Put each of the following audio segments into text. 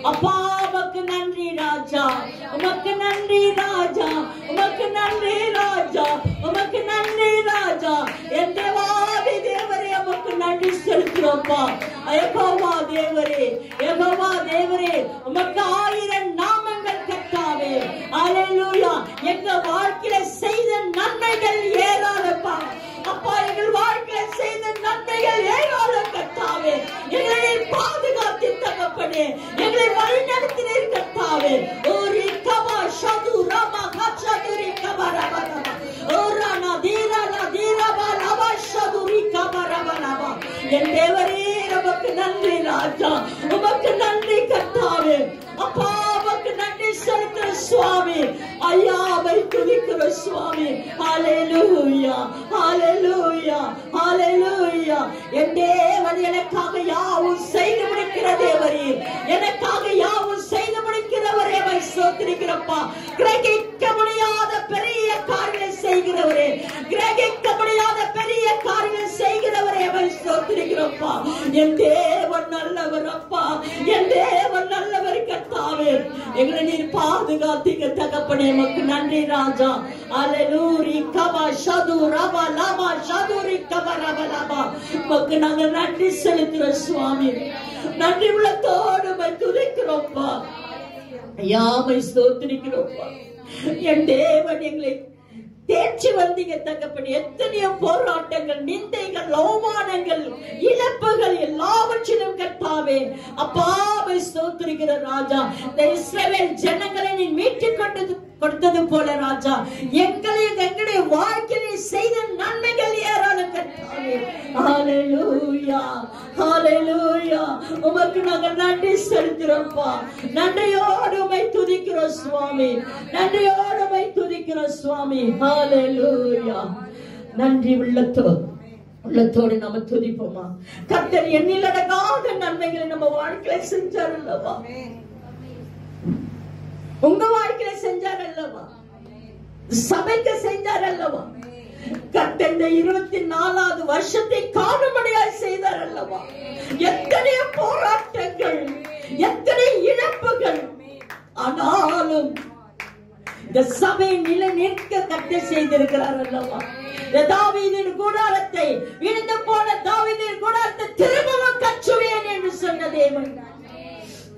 அப்பா உமக்கு நன்றி ராஜா, உமக்கு நன்றி ராஜா, உமக்கு நன்றி ராஜா, உமக்கு நன்றி ராஜா. என் தேவாதி தேவரே உமக்கு நன்றி செலுத்துறோம்ப்பா. யெகோவா தேவரே, யெகோவா தேவரே உமக்கு 1000 நாமங்கள் கர்த்தாவே. அல்லேலூயா. எங்க வாழ்க்கையில செய்த நன்மைகள் ஏராளப்பா. அப்பா எங்கள் வாழ்க்கையில செய்த நன்மைகள் ஏராளம் கர்த்தாவே. எங்களை பாதுகாத்து தகப்பனே, எங்களை வழிநடத்தினீர் கர்த்தாவே. ஓரி கபா ஷது ரமா ஹச்சதுரி கபரபா ஓரானா தீரானா தீரபா ரபா ஷதுரி கபரபா. என் தேவரே உமக்கு நன்றி ராஜா, உமக்கு நன்றி கர்த்தாவே. அப்பா உமக்கு நன்றி செலுத்துற சுவாமி. ஐயாவை துதிக்கிற சுவாமி. ஹல்லேலூயா, ஹல்லேலூயா, ஹல்லேலூயா. என் தேவன் எனக்காக யாவும் செய்து முடிக்கிற தேவரே, எனக்காக யாவும் செய்து முடிக்கிறவரே ஸ்தோத்திரிக்கிறப்பா. கிரகிக்க முடியாத பெரிய காரியங்களை செய்கிறவரே, கிரகிக்க முடியாத பெரிய காரியங்களை செய்கிறவரே ஸ்தோத்திரிக்கிறப்பா. என் தேவன் நல்லவர் அப்பா, என் தேவன் நல்லவர் கர்த்தாவே. எங்களை நீர் பாதுகாத்தீங்க தகப்பனே, உமக்கு நன்றி ராஜா. அல்லேலூரி கபா ஷது ரபா லபா ஷதுரி கபா ரபா லபா. உமக்கு நாங்கள் நன்றி செலுத்துறோம் சுவாமி. நன்றி உள்ளத்தோடு துதிக்கிறோம்ப்பா. யாமை ஸ்தோத்திரிக்கிறோம்ப்பா. என் தேவன் எங்களை தேர்ச்சி வந்தீங்க தகப்பனே. எத்தனையோ போராட்டங்கள், நிந்தைகள், அவமானங்கள், இழப்புகள் எல்லாவற்றிலும் கர்த்தாவே அப்பாவை ஸ்தோத்திரிக்கிற ராஜா. இந்த இஸ்ரவேல் ஜனங்களை நீ மீட்டுக் கொடுத்தது போல ராஜா, எங்களுடைய வாழ்க்கையை செய்த நன்மைகள் ஏராளம் கர்த்தாவே. ஹல்லேலூயா, ஹல்லேலூயா. உமக்கு நாங்கள் நன்றி செலுத்துறோம்ப்பா. நன்றியோடு உம்மை துதிக்கிறோம் சுவாமி, நன்றியோடு உம்மை துதிக்கிறோம் சுவாமி. ஹல்லேலூயா. நன்றி உள்ளத்தோடு நம்ம துதிப்போமா. கர்த்தர் எண்ணிலடங்காத நன்மைகளை நம்ம வாழ்க்கையில செஞ்சார் அல்லவா, உங்க வாழ்க்கையில செஞ்சார் அல்லவா, சபைக்கு செஞ்சார் அல்லவா. கர்த்தர் இந்த 24வது வருஷத்தை காணும்படியாய் செய்தார் அல்லவா. எத்தனை போராட்டங்கள், எத்தனை இழப்புகள், ஆனாலும் இந்த சபை நிலைநிற்க கர்த்தர் செய்திருக்கிறார் அல்லவா. தாவீதின் கூடாரத்தை, இடிந்து போன தாவீதின் கூடாரத்தை திரும்பவும் கட்டுவேன் என்று சொன்ன தேவன்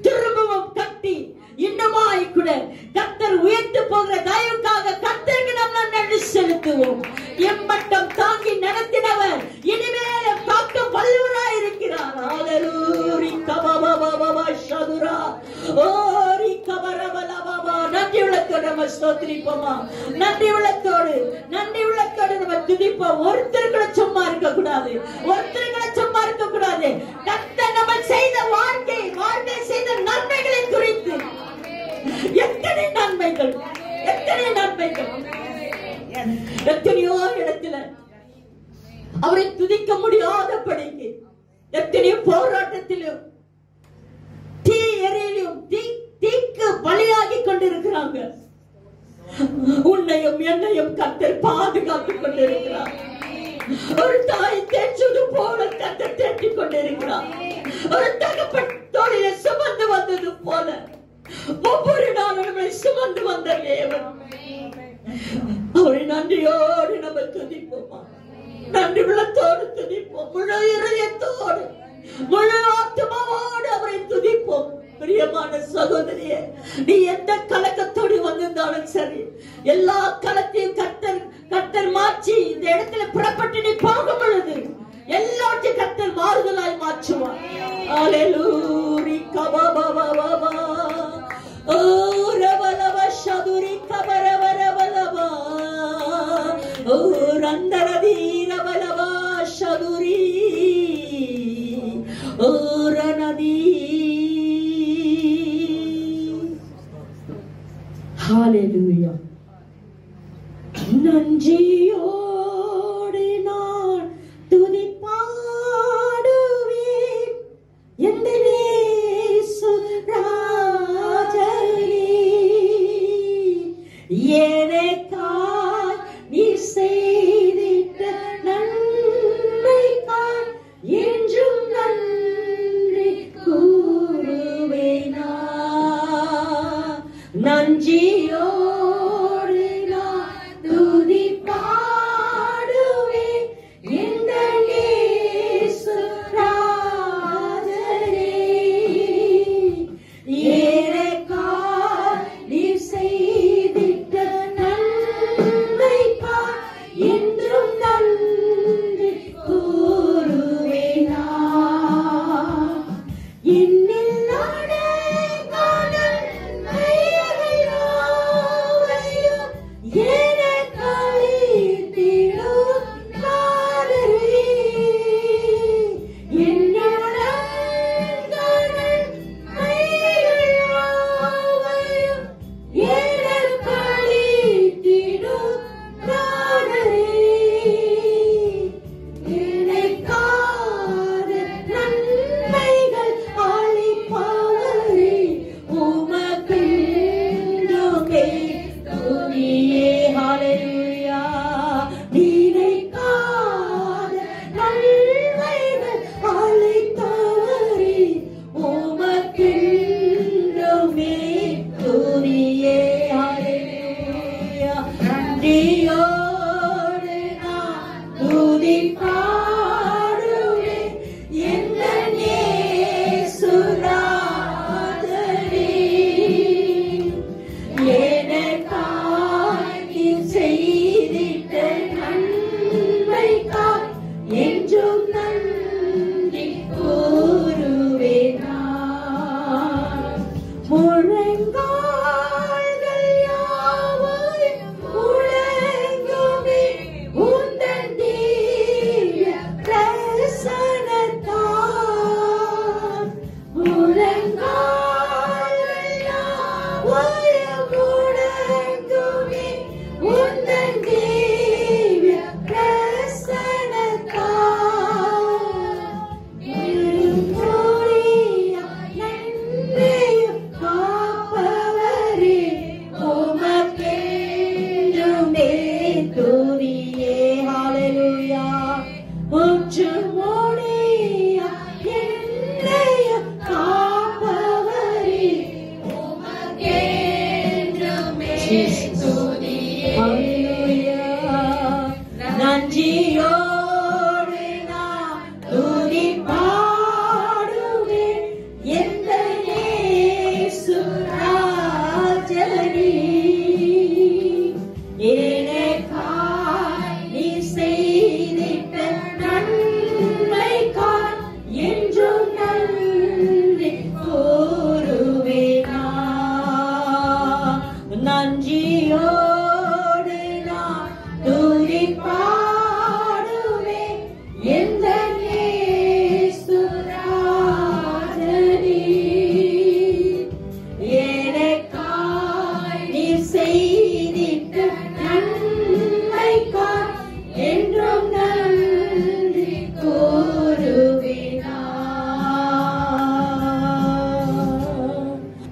திரும்பவும் கட்டி இன்னமாய் கூட கர்த்தர் உயர்த்து போகிற தயவுக்காக கர்த்தருக்கு நம்ம நன்றி செலுத்துவோம். எம்மட்டம் தாங்கி நடத்தினவர் இனிமேல் காக்க வல்லவராய் இருக்கிறார். ஹல்லேலூயா கபபபபப ஷதுரா ஓரி கபரபலபப. நன்றி உள்ளத்தோடு நம்ம ஸ்தோத்திரிப்போமா. நன்றி உள்ளத்தோடு நம்ம துதிப்போம். ஒருத்தருக்குள்ள சும்மா இருக்க கூடாது, ஒருத்தருக்குள்ள சும்மா இருக்க கூடாது. கர்த்தர் நம்ம செய்த வாழ்க்கை செய்த நன்மைகளை குறித்து எத்தனை நன்மைகள், எத்தனை நன்மைகள். எத்தனையோ இடத்துல அவரை துதிக்க முடியாதபடிக்கு, எத்தனையோ போராட்டத்திலும் தீ எரியிலும் தீக்கு பலியாகி கொண்டிருக்கிறாங்க. உன்னையும் என்னையும் கர்த்தர் பாதுகாத்துக் கொண்டிருக்கிறார். ஒரு தாய் தேய்ச்சது போல கர்த்தர் தேற்றிக் கொண்டிருக்கிறார். ஒரு தகப்பன் தோளிலே சுமந்து வந்தது போல ஒவ்வொரு நாளும் நம்மை சுமந்து வந்த தேவன். அவரை நன்றியோடு நம்ம துதிப்போமா. நன்றி உள்ளத்தோடு துதிப்போம். முழு இதயத்தோடு, முழு ஆத்துமாவோடு அவரை துதிப்போம். பிரியமான சகோதரியே, நீ எந்த கலக்கத்தோடு வந்திருந்தாலும் சரி, எல்லா கலத்தையும் கர்த்தர் மாற்றி இந்த இடத்துல புறப்பட்டு நீ போகும் பொழுது எல்லாத்தையும் கர்த்தர் மாறுதலாய் மாற்றுவார். ஹல்லேலூயா கபபபபப ஓ ரபலப ஷதுரி கபரபரபலப ஓ ரந்தரதி ரபலப ஷதுரி ஓ ரனதி. ஹல்லேலூயா. நன்றியோடு நான் துதி பாடுவேன் எந்த இயேசு ராஜனே. எனக்காய் நீ செய்திட்ட நன்மைக்காய் என்றும் நன்றி கூறுவேன் நான்.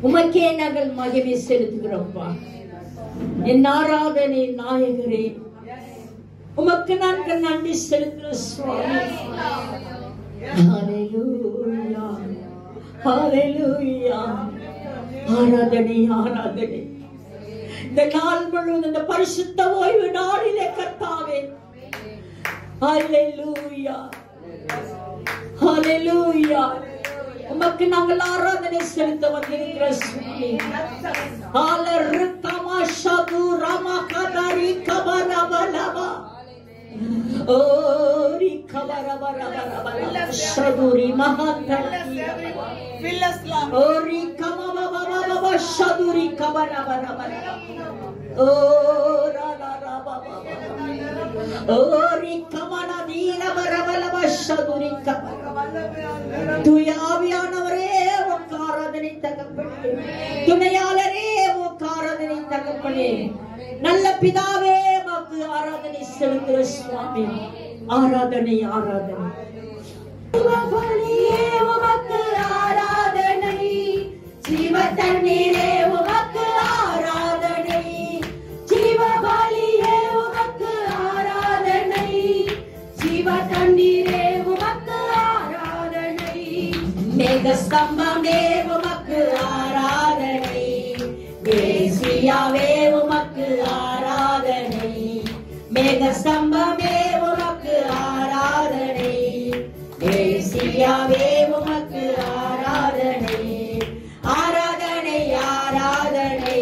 உமக்கே நாங்கள் மகிமை செலுத்துகிறோம்ப்பா. என் ஆராதனை நாயகரே, உமக்கு நாங்கள் நன்றி செலுத்துகிறோம் சுவாமி. ஹல்லேலூயா, ஹல்லேலூயா. ஆராதனை, ஆராதனை. இந்த நாள் முழுவதும் இந்த பரிசுத்த ஓய்வு நாளிலே கர்த்தாவே, ஹல்லேலூயா, ஹல்லேலூயா, உமக்கு நாங்கள் ஆராதனை செலுத்த வந்திருக்கிற சுவாமி. ஹல்லேலூயா, ஷது ரமகதரி கபரபலபா ஓரி கபரபரபரபா ஷதுரி மஹதரி ஓரி கமபபபப ஷதுரி கபரபரபா ஓ ரலரபா ஓரி கமனதீன பரபலப ஷதுரி கபரபா. துயாவியானவரே உமக்கு ஆராதனை தகப்பனே, துணையாளரே உமக்கு ஆராதனை தகப்பனே, நல்ல பிதாவே உமக்கு ஆராதனை செலுத்துகிற சுவாமி. ஆராதனை, ஆராதனை. ஜீவபலியே உமக்கு ஆராதனை, ஜீவ தண்ணீரே உமக்கு ஆராதனை, ஜீவபலியே உமக்கு ஆராதனை, ஜீவ தண்ணீரே உமக்கு ஆராதனை, மேக ஸ்தம்பமே உமக்கு ஆராதனை, மேசியாவே உமக்கு ஆராதனை, மேக ஸ்தம்பமே உமக்கு ஆராதனை, மேசியாவே உமக்கு ஆராதனை. ஆராதனை, ஆராதனை,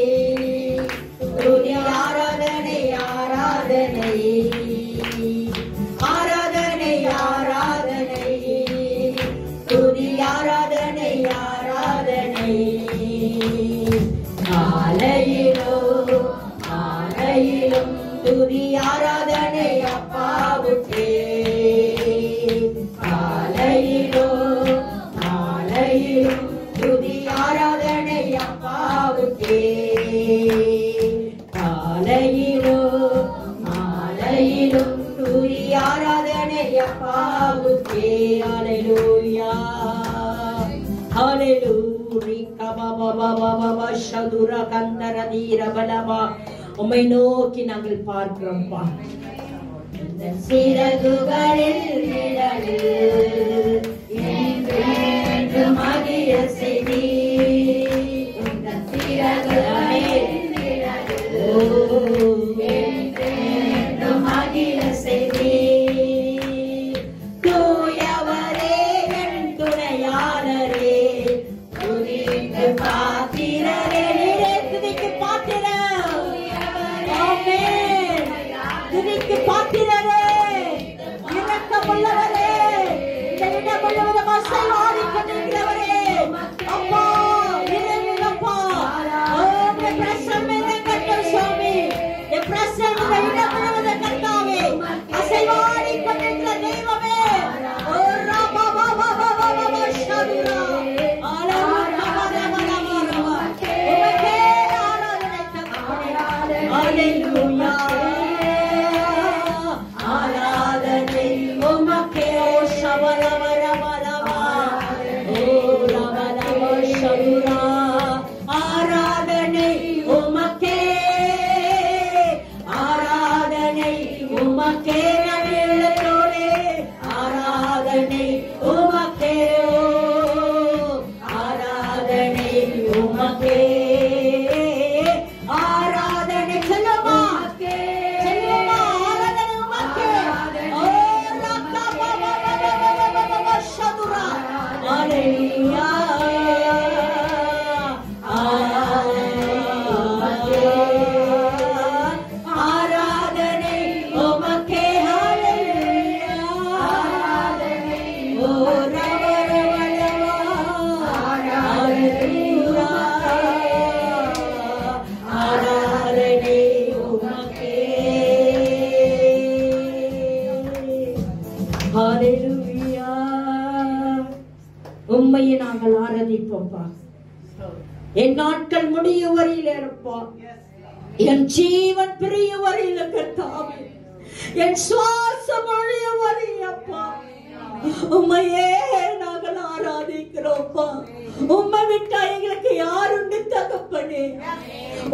துதி ஆராதனை, ஆராதனை, ஆராதனை, ஆராதனை, துதி ஆராதனை, ஆராதனை. காலையிலோ மாலையிலோ காலையிலும் துதி ஆராதனை அப்பாவுக்கே, காலையிலும் மாலையிலும் துதி ஆராதனை அப்பாவுக்கே, காலையிலும் மாலையிலும் துதி ஆராதனை அப்பாவுக்கே. ஹல்லேலூயா உம்மை நோக்கி நாங்கள் பார்க்கிறோம்ப்பா. சிறகுகளில் மகிழ செய்தி, மகிழ செய்தி, தூயவரே என் துணையாளரே, துதிக்கு பாத்திரரே, துதிக்கு பாத்திரம், துதிக்கு பாத்திரரே, இரக்கமுள்ளவரே, இரக்கமுள்ளவரே, அசைவாடி கொண்டிருக்கிறவரே, அப்பா இறைவனப்பா, உம்முடைய பிரசன்னம் இறங்கட்டும் சுவாமி, உம்முடைய பிரசன்னம் இறங்கட்டும் கர்த்தாவே, அசைவாடி கொண்டிருக்கிற தெய்வமே, ஓ ராபா பா பா பா பா பா ஷதுரா ஹல்லேலூயா ஆராதனை உமக்கே. ஓ ஷபரபரபரபா ஓ ரபரப ஷதுரா ஆராதனை உமக்கே, ஆராதனை உமக்கே, நடுநிலத்தோடே ஆராதனை உமக்கே, ஆராதனை உமக்கே, ஆராதனை செல்லுமா செல்லுமா, ஆராதனை உமக்கே. ஓ ரக்கா பா பா பா பா பா பா ஷதுரா ஹல்லேலூயா ஆராதனை உமக்கே. ஹல்லேலூயா ஓ ரபரபரபா ஹல்லேலூயா ஆராதனை உமக்கே. ஹல்லேலூயா உம்மையை நாங்கள் ஆராதிப்போம்ப்பா. என் நாட்கள் முடியும் வரையில் இருப்பா, என் ஜீவன் பிரியும் வரையில் கர்த்தாவே, என் சுவாசம் ஒழியும் வரையில் அப்பா உம்மையே நாங்கள் ஆராதிக்கிறோம்ப்பா. உம்மை விட்டா எங்களுக்கு யாருண்டு தகப்பனே,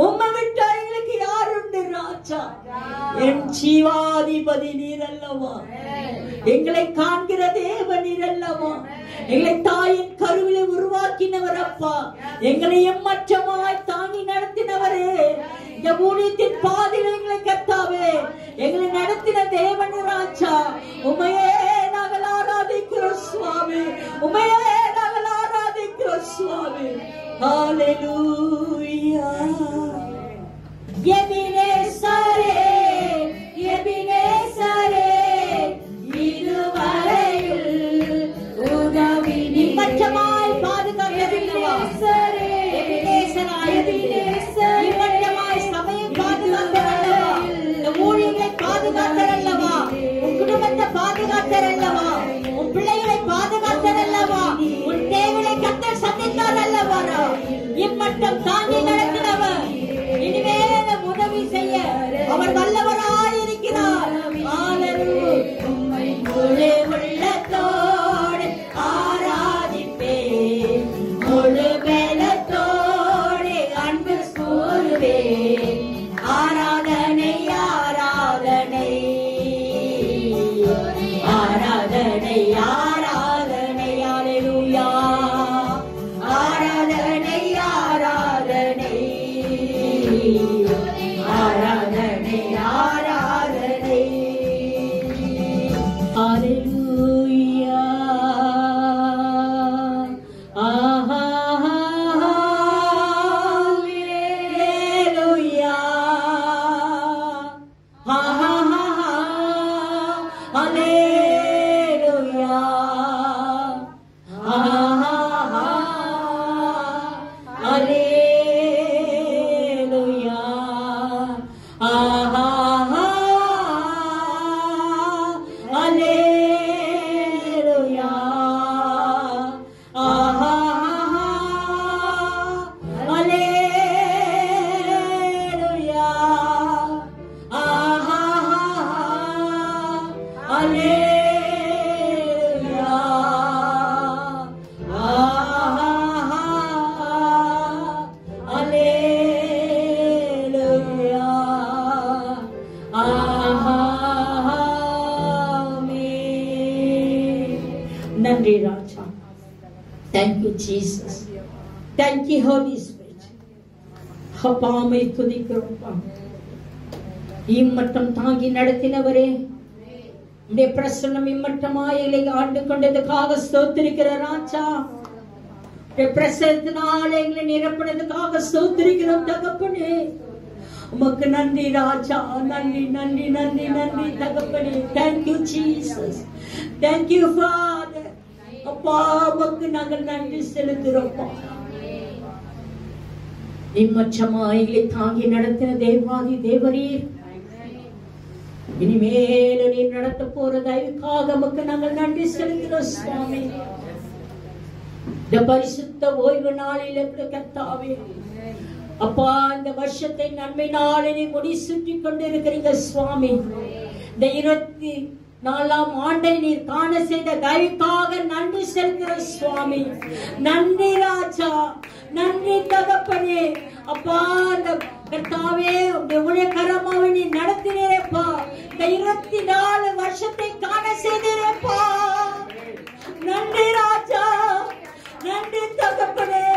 உம்மை விட்டா எங்களுக்கு யாருண்டு ராஜா. என் ஜீவாதிபதி நீர் அல்லவா, எங்களை காண்கிற தேவ நீர் அல்லவா, எங்களை தாயின் கருவிலை உருவாக்கினவர் அப்பா, எங்களை எம்மற்றமாய் தாங்கி நடத்தினவரே, இந்த ஊழியத்தின் பாதையில் எங்களை கர்த்தாவே எங்களை நடத்தின தேவன் ராஜா. உம்மையே நாங்கள் ஆராதிக்கிறோம் சுவாமி, உம்மையே நாங்கள் ஆராதிக்கிறோம் சுவாமி. ஹல்லேலூயா எபினேசரே, எபினேசரே, இதுவரையில் உதவி நிம்மற்றமாய் பாதுகாக்கிறவா, எபினேசராய் நிம்மற்றமாய் சபையை பாதுகாக்கிறவா, இந்த ஊழியர்களை பாதுகாக்கிறவா, உன் குடும்பத்தை பாதுகாக்கிறவா, உன் பிள்ளைகளை பாதுகாக்கிறவா, உன் தேவையை கர்த்தர் சந்தித்தார் அல்லவா, இம்மட்டம் தாங்கி நடத்தினவர் இனிமேல் உதவி செய்ய அவர் வல்லவராய் இருக்கிறார். உம்மை முழு உள்ளத்தோடு ஆராதிப்பேன், முழு பலத்தோடு அன்பு கூறுவேன். ஆராதனை ஆராதனை ஆராதனை ஆராதனை ஹல்லேலூயா ஆராதனை ஆராதனை ஆராதனை நன்றி ராஜா. Thank you Jesus. Thank you Holy Spirit. அப்பாமை துதிக்கிறோம். இம்மட்டம் தாங்கி நடத்தினவரே, உம்முடைய பிரசன்னம் இம்மட்டமாய் எங்களை ஆண்டு கொண்டதுக்காக ஸ்தோத்திரிக்கிற ராஜா. உம்முடைய பிரசன்னத்தினால எங்களை நிரப்பினதுக்காக ஸ்தோத்திரிக்கிறோம் தகப்பனே. உமக்கு நன்றி ராஜா. நன்றி நன்றி நன்றி நன்றி தகப்பனே. Thank you Jesus. Thank you Father. அப்பா உமக்கு நாங்கள் நன்றி செலுத்துறோம். இம்மச்சமாய் எங்களை தாங்கி நடத்தின தேவாதி தேவரீர், இனிமேல் நீ நடத்த போற தயவுக்காக உமக்கு நாங்கள் நன்றி செலுத்துகிறோம் சுவாமி. இந்த பரிசுத்த ஓய்வு நாளில் கர்த்தாவே அப்பா, இந்த வருஷத்தை நன்மை நாளில் நீ முடி சுற்றி கொண்டிருக்கிறீங்க சுவாமி. இந்த 24ஆம் ஆண்டை நீர் காண செய்த தயவுக்காக நன்றி செலுத்துகிற சுவாமி. நன்றி ராஜா. நன்றி தகப்பனே. அப்பா அந்த கர்த்தாவே உடைய கரமாவை நீ நடத்தினேப்பா. இந்த 24 வருஷத்தை காண செய்தேப்பா. நன்றி ராஜா. நன்றி தகப்பனே.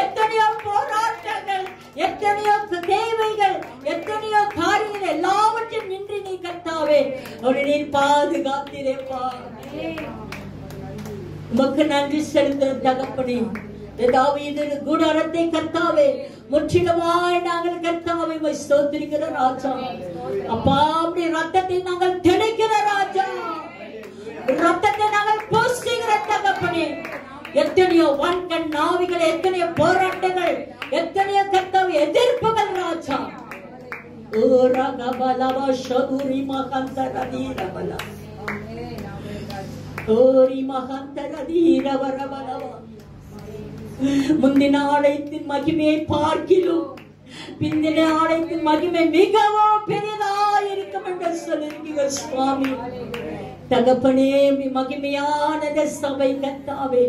எத்தனையோ போராட்டங்கள், எத்தனையோ தேவைகள், எத்தனையோ காரியங்கள் எல்லாவற்றையும் நின்று நீ கர்த்தாவே அவரை நீ பாதுகாத்திரேப்பா. உமக்கு நன்றி செலுத்த தகப்பனே. தாவீது கூடாரத்தை கர்த்தாவே முற்றிலுமாய் நாங்கள் கர்த்தாவை ஸ்தோத்திரிக்கிற ராஜா. அப்பா அப்படி ரத்தத்தை நாங்கள் தெளிக்கிற ராஜா. ரத்தத்தை நாங்கள் பூசுகிற தகப்பனே. எத்தனையோ வன்கண் நாவிகள், எத்தனையோ போராட்டங்கள், எத்தனையோ கர்த்தாவை எதிர்ப்புகள் ராஜா. ஓ ரகபலவ ஷதுரி மகந்தரதீரபல ஓரி மகந்தரதீரவரபலவ. முந்தின ஆலயத்தின் மகிமையை பார்க்கிலும் பிந்தின ஆலயத்தின் மகிமை மிகவும் பெரிதாய் இருக்கும் என்று சொல்லுங்க சுவாமி. தகப்பனே மகிமையான சபை கர்த்தாவே,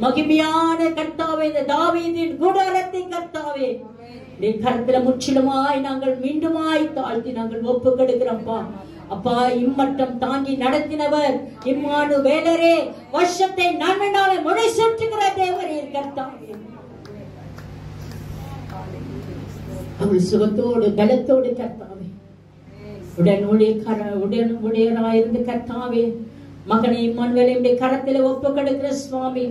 மகிமையான கர்த்தாவே, இந்த தாவீதின் கூடாரத்தை கர்த்தாவே நீ கருத்துல முற்றிலுமாய் நாங்கள் மீண்டுமாய் தாழ்த்தி நாங்கள் ஒப்பு கொடுக்கிறோம்ப்பா. அப்பா இம்மட்டம் தாங்கி நடத்தினவர் இம்மானுவேலரே, வருஷத்தை நன்மையினாலே முடி சுற்றுகிற தேவரே கர்த்தாவே. அவர் சுகத்தோடு பலத்தோடு கர்த்தாவே உடனுடையராயிருந்து கர்த்தாவே மகனை இம்மானுவேலை கரத்திலே ஒப்பு கொடுக்கிற சுவாமி.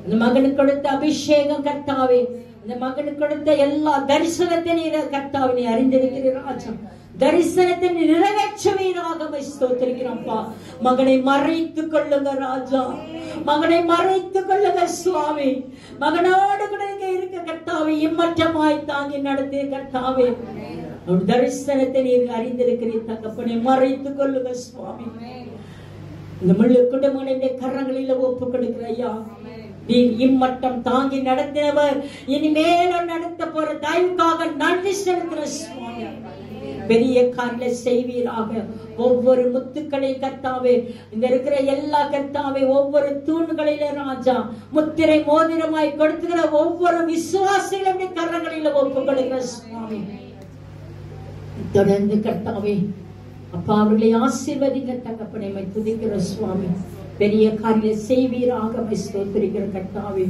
இந்த மகனுக்கு கொடுத்த அபிஷேகம் கர்த்தாவே, இந்த மகனுக்கு கொடுத்த எல்லா தரிசனத்தை நீர் கர்த்தாவே நீ அறிந்திருக்கிற ராஜா. தரிசனத்தை நிறைவேற்றுவீராக ஸ்தோத்திரிக்கிறோம்ப்பா. மகனை மறைத்துக் கொள்ளுங்க ராஜா. மகனை மறைத்துக் கொள்ளுங்க சுவாமி. மகனோடு கூட இங்க இருக்க கர்த்தாவே இம்மற்றமாய் தாங்கி நடத்திய கர்த்தாவே தரிசனத்தை நீர் அறிந்திருக்கிறீர் தகப்பனை மறைத்துக் கொள்ளுங்க சுவாமி. இந்த முழு குடும்பங்களுடைய கரங்களில ஒப்பு கொடுக்கிற ஐயா. நீர் இம்மட்டம் தாங்கி நடத்தினவர் இனிமேலும் நடத்த போற தயவுக்காக நன்றி செலுத்துற சுவாமி. பெரிய காரியங்களை செய்வீராக. ஒவ்வொரு முத்துக்களை கர்த்தாவே, இந்த இருக்கிற எல்லா கர்த்தாவே ஒவ்வொரு தூண்களில ராஜா முத்திரை மோதிரமாய் கொடுத்துக்கிற ஒவ்வொரு விசுவாசிகளுடைய கரங்களில ஒப்பு கொடுக்கிற சுவாமி. தொடர்ந்து கர்த்தாவே அப்பா அவர்களை ஆசீர்வதிங்க தகப்பனை துதிக்கிற சுவாமி. பெரிய காரியங்களை செய்வீராக ஸ்தோத்திரிக்கிற கர்த்தாவே.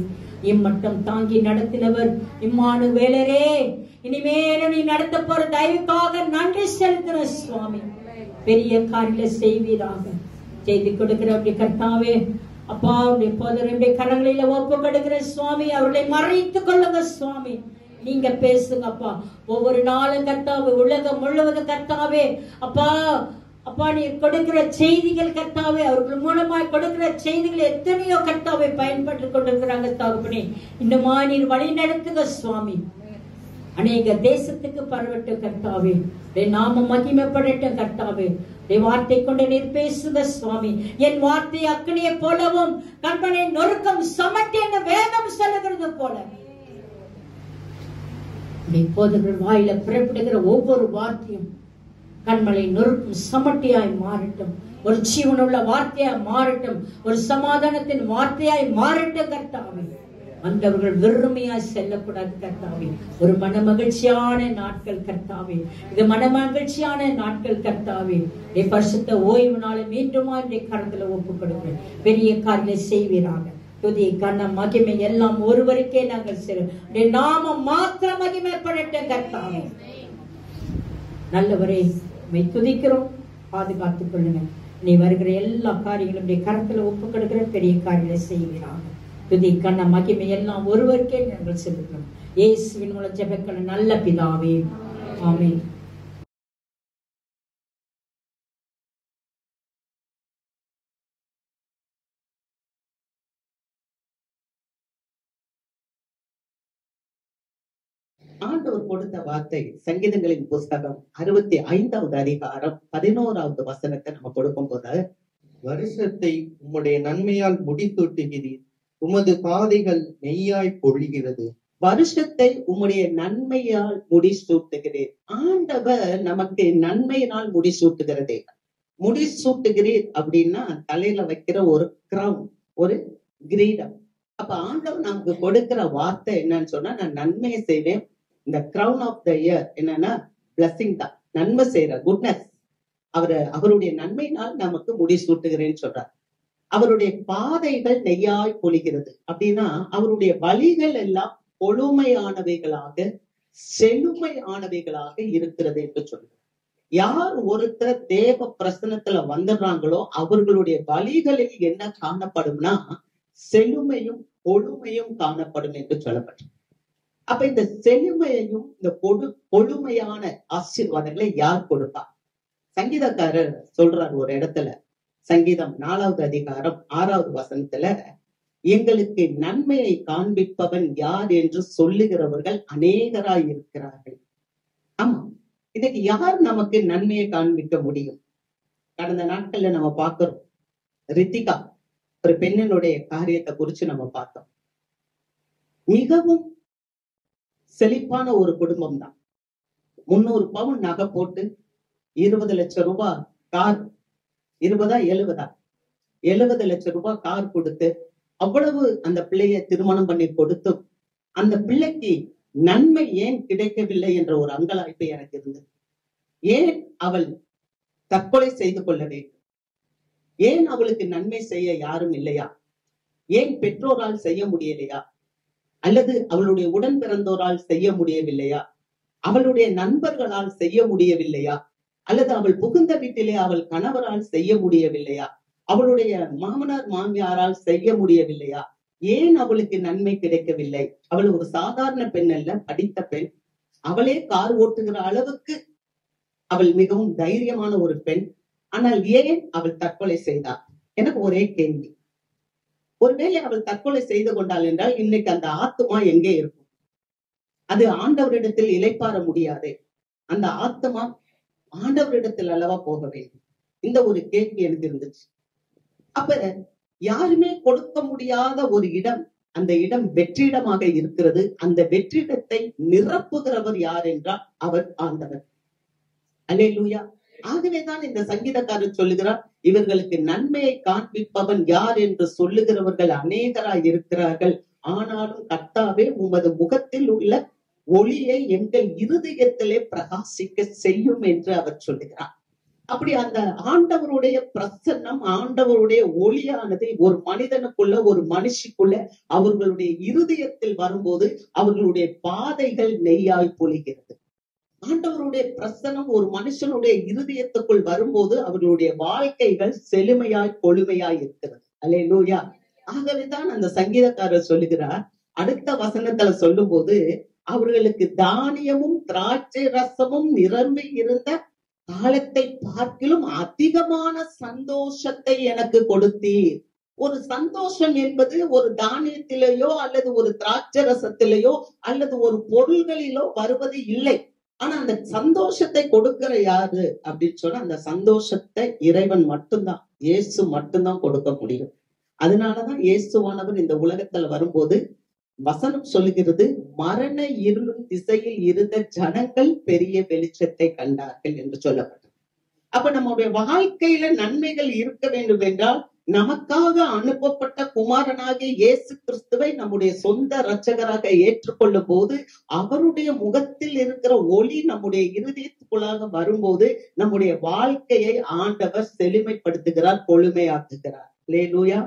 இம்மட்டம் தாங்கி நடத்தினவர் இம்மானுவேலரே, இனிமேலும் நீ நடத்த போற தயவுக்காக நன்றி செலுத்துற சுவாமி. பெரிய காரியங்களை செய்வீராக. செய்து கொடுக்கிற அப்படி கர்த்தாவே அப்பா போதருடைய கரங்களில ஒப்பு கொடுக்கிற சுவாமி. அவர்களை மறைத்துக் கொள்ளுங்க சுவாமி. நீங்க பேசுங்க அப்பா. ஒவ்வொரு நாளும் கர்த்தாவே உலகம் முழுவதும் கர்த்தாவே அப்பா அப்பா நீ கொடுக்கிற செய்திகள் கர்த்தாவே அவர்கள் மூலமாய் கொடுக்கிற செய்திகள் எத்தனையோ கர்த்தாவை பயன்பட்டு கொண்டிருக்கிறாங்க தகப்பனே. இன்னுமா நீர் வழி நடத்துங்க சுவாமி. அநேக தேசத்துக்கு பரவட்டும் கர்த்தாவே. நாம மகிமைப்படட்டும் கர்த்தாவே. வார்த்தை கொண்டு நீர் பேசுங்க சுவாமி. என் வார்த்தை அக்னியை போலவும் கண்மனை நொறுக்கம் சமட்டி என்ற வேதம் சொல்லுகிறது போல போதர்கள் வாயில பிறப்பிடுகிற ஒவ்வொரு வார்த்தையும் கண்மலை நொறுக்கும் சமட்டியாய் மாறட்டும். ஒரு ஜீவனுள்ள வார்த்தையாய் மாறட்டும். ஒரு சமாதானத்தின் வார்த்தையாய் மாறட்டும் கர்த்தாவே. வந்தவர்கள் வெறுமையாய் செல்லக்கூடாது கர்த்தாவே. ஒரு மன மகிழ்ச்சியான நாட்கள் கர்த்தாவே, இது மன மகிழ்ச்சியான நாட்கள் கர்த்தாவே. பரிசுத்த ஓய்வு நாளை மீண்டுமா கரத்துல ஒப்பு கொடுக்கிறேன். பெரிய காரியங்களை செய்வீராக. துதி கன மகிமை எல்லாம் ஒருவருக்கே நாங்கள் செய்வோம். நாமம் மாத்திரம் மகிமைப்படட்ட கர்த்தாவே. நல்லவரே துதிக்கிறோம், பாதுகாத்துக் கொள்ளுங்க. நீ வருகிற எல்லா காரியங்களும் கரத்துல ஒப்பு கொடுக்கிற பெரிய காரியங்களை செய்வீராக. துதி கன மகிமை எல்லாம் ஒருவருக்கே நாங்கள் செலுத்தணும். இயேசுவின் மூலம் ஜெபிக்கிறோம் நல்ல பிதாவே, ஆமென். ஆண்டவர் கொடுத்த வார்த்தை சங்கீதங்களின் புஸ்தகம் 65வது அதிகாரம் 11வது வசனத்தை நம்ம கொடுக்கும் போது, வருஷத்தை உம்முடைய நன்மையால் முடிசூட்டுகிறீர், உமது பாதைகள் நெய்யாய் பொழிகிறது. வருஷத்தை உம்முடைய நன்மையால் முடிசூட்டுகிறீர். ஆண்டவர் நமக்கு நன்மையினால் முடிசூட்டுகிறதே. முடிசூட்டுகிறீர் அப்படின்னா தலையில வைக்கிற ஒரு கிரவுன், ஒரு கிரீடம். அப்ப ஆண்டவர் நமக்கு கொடுக்கிற வார்த்தை என்னன்னு சொன்னா, நான் நன்மையை செய்வேன். இந்த கிரவுன் ஆஃப் த இயர் என்னன்னா பிளஸிங் தான், நன்மை செய்யற குட்னஸ். அவருடைய நன்மையினால் நமக்கு முடிசூட்டுகிறேன்னு சொல்றார். அவருடைய பாதைகள் நெய்யாய் பொழிகிறது அப்படின்னா அவருடைய வழிகள் எல்லாம் பொழுமையானவைகளாக செழுமையானவைகளாக இருக்கிறது என்று சொல்றார். யார் ஒருத்தர் தேவ பிரசனத்துல வந்துடுறாங்களோ அவர்களுடைய வழிகளில் என்ன காணப்படும்னா செழுமையும் பொழுமையும் காணப்படும் என்று சொல்லப்படும். அப்ப இந்த செழுமையையும் இந்த பொழுமையான ஆசீர்வாதங்களை யார் கொடுப்பா? சங்கீதக்காரர் சொல்றார் ஒரு இடத்துல, சங்கீதம் 4வது அதிகாரம் 6வது வசனத்துல, எங்களுக்கு நன்மையை காண்பிப்பவன் யார் என்று சொல்லுகிறவர்கள் அநேகராய் இருக்கிறார்கள். ஆமா, இதுக்கு யார் நமக்கு நன்மையை காண்பிக்க முடியும்? கடந்த நாட்கள்ல நம்ம பார்க்கிறோம், ரித்திகா ஒரு பெண்ணினுடைய காரியத்தை குறிச்சு நம்ம பார்த்தோம். மிகவும் செழிப்பான ஒரு குடும்பம் தான். 300 பவுன் நகை போட்டு 20 லட்சம் ரூபாய் கார், 70 லட்சம் ரூபாய் கார் கொடுத்து அவ்வளவு அந்த பிள்ளைய திருமணம் பண்ணி கொடுத்தும் அந்த பிள்ளைக்கு நன்மை ஏன் கிடைக்கவில்லை என்ற ஒரு அங்கலாய்ப்பு எனக்கு இருந்தது. ஏன் அவள் தற்கொலை செய்து கொள்ள வேண்டும்? ஏன் அவளுக்கு நன்மை செய்ய யாரும் இல்லையா? ஏன் பெற்றோரால் செய்ய முடியலையா? அல்லது அவளுடைய உடன் பிறந்தோரால் செய்ய முடியவில்லையா? அவளுடைய நண்பர்களால் செய்ய முடியவில்லையா? அல்லது அவள் புகுந்த வீட்டிலே அவள் கணவரால் செய்ய முடியவில்லையா? அவளுடைய மாமனார் மாமியாரால் செய்ய முடியவில்லையா? ஏன் அவளுக்கு நன்மை கிடைக்கவில்லை? அவள் ஒரு சாதாரண பெண் அல்ல, படித்த பெண். அவளே கார் ஓட்டுகிற அளவுக்கு அவள் மிகவும் தைரியமான ஒரு பெண். ஆனால் ஏன் அவள் தற்கொலை செய்தாள்? எனக்கு ஒரே கேள்வி. ஒருவேளை அவள் தற்கொலை செய்து கொண்டாள் என்றால் இன்னைக்கு அந்த ஆத்மா எங்கே இருக்கும்? அது ஆண்டவரிடத்தில் இளைப்பாற முடியாது. அந்த ஆத்மா ஆண்டவரிடத்தில் அல்லவா போக வேண்டும்? இந்த ஒரு கேள்வி எனக்கு இருந்துச்சு. அப்ப யாருமே கொடுக்க முடியாத ஒரு இடம், அந்த இடம் வெற்றிடமாக இருக்கிறது. அந்த வெற்றிடத்தை நிரப்புகிறவர் யார் என்றால் அவர் ஆண்டவர். அல்லேலூயா. ஆகவேதான் இந்த சங்கீதக்காரர் சொல்லுகிறார், இவர்களுக்கு நன்மையை காண்பிப்பவன் யார் என்று சொல்லுகிறவர்கள் அநேகராய் இருக்கிறார்கள். ஆனாலும் கர்த்தாவே உமது முகத்தில் உள்ள ஒளியை எங்கள் இருதயத்திலே பிரகாசிக்க செய்யும் என்று அவர் சொல்லுகிறார். அப்படி அந்த ஆண்டவருடைய பிரசன்னம், ஆண்டவருடைய ஒளியானது ஒரு மனிதனுக்குள்ள, ஒரு மனுஷிக்குள்ள, அவர்களுடைய இருதயத்தில் வரும்போது அவர்களுடைய பாதைகள் நெய்யாய் பொழிகிறது. ஆண்டவருடைய பிரசனம் ஒரு மனுஷனுடைய இருதயத்துக்குள் வரும்போது அவர்களுடைய வாழ்க்கைகள் செழுமையாய் கொழுமையாய் இருக்கிறது. அல்லேலூயா. ஆகவேதான் அந்த சங்கீதக்காரர் சொல்லுகிறார், அடுத்த வசனத்துல சொல்லும் போது, அவர்களுக்கு தானியமும் திராட்சை ரசமும் நிரம்பி இருந்த காலத்தை பார்க்கிலும் அதிகமான சந்தோஷத்தை எனக்கு கொடுத்தீர். ஒரு சந்தோஷம் என்பது ஒரு தானியத்திலேயோ அல்லது ஒரு திராட்சை ரசத்திலேயோ அல்லது ஒரு பொருள்களிலோ வருவது இல்லை. ஆனா அந்த சந்தோஷத்தை கொடுக்கிற யாரு அப்படின்னு சொன்னா, அந்த சந்தோஷத்தை இறைவன் மட்டும்தான், இயேசு மட்டும்தான் கொடுக்க முடியும். அதனாலதான் இயேசுவானவர் இந்த உலகத்துல வரும்போது வசனம் சொல்லுகிறது, மரண இருளும் திசையில் இருந்த ஜனங்கள் பெரிய வெளிச்சத்தை கண்டார்கள் என்று சொல்லப்பட்டது. அப்ப நம்முடைய வாழ்க்கையில நன்மைகள் இருக்க வேண்டும் என்றால் நமக்காக அனுப்பப்பட்ட குமாரனாகிய இயேசு கிறிஸ்துவை நம்முடைய சொந்த இரட்சகராக ஏற்றுக்கொள்ளும் போது அவருடைய முகத்தில் இருக்கிற ஒளி நம்முடைய இருதயத்துக்குள்ளாக வரும்போது நம்முடைய வாழ்க்கையை ஆண்டவர் செழுமைப்படுத்துகிறார், கொழுமையாக்குகிறார். அல்லேலூயா,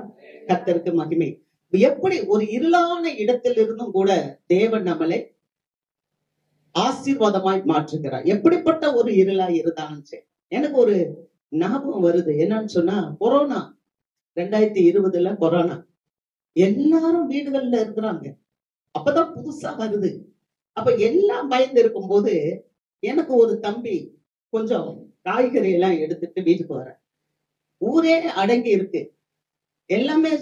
கர்த்தருக்கு மகிமை. எப்படி ஒரு இருளான இடத்தில் இருந்தும் கூட தேவன் நம்மளை ஆசீர்வாதமாய் மாற்றுகிறார். எப்படிப்பட்ட ஒரு இருளா இருந்தாலும் சரி. எனக்கு ஒரு ஞாபகம் வருது, என்னன்னு சொன்னா கொரோனா 2020 கொரோனா, எல்லாரும் வீடுகள்ல இருக்கிறாங்க. அப்பதான் புதுசா வருது. அப்ப எல்லாம் பயந்து இருக்கும் போது எனக்கு ஒரு தம்பி கொஞ்சம் காய்கறி எல்லாம் எடுத்துட்டு வீட்டுக்கு வர, ஊரே அடங்கி இருக்கு, எல்லாமே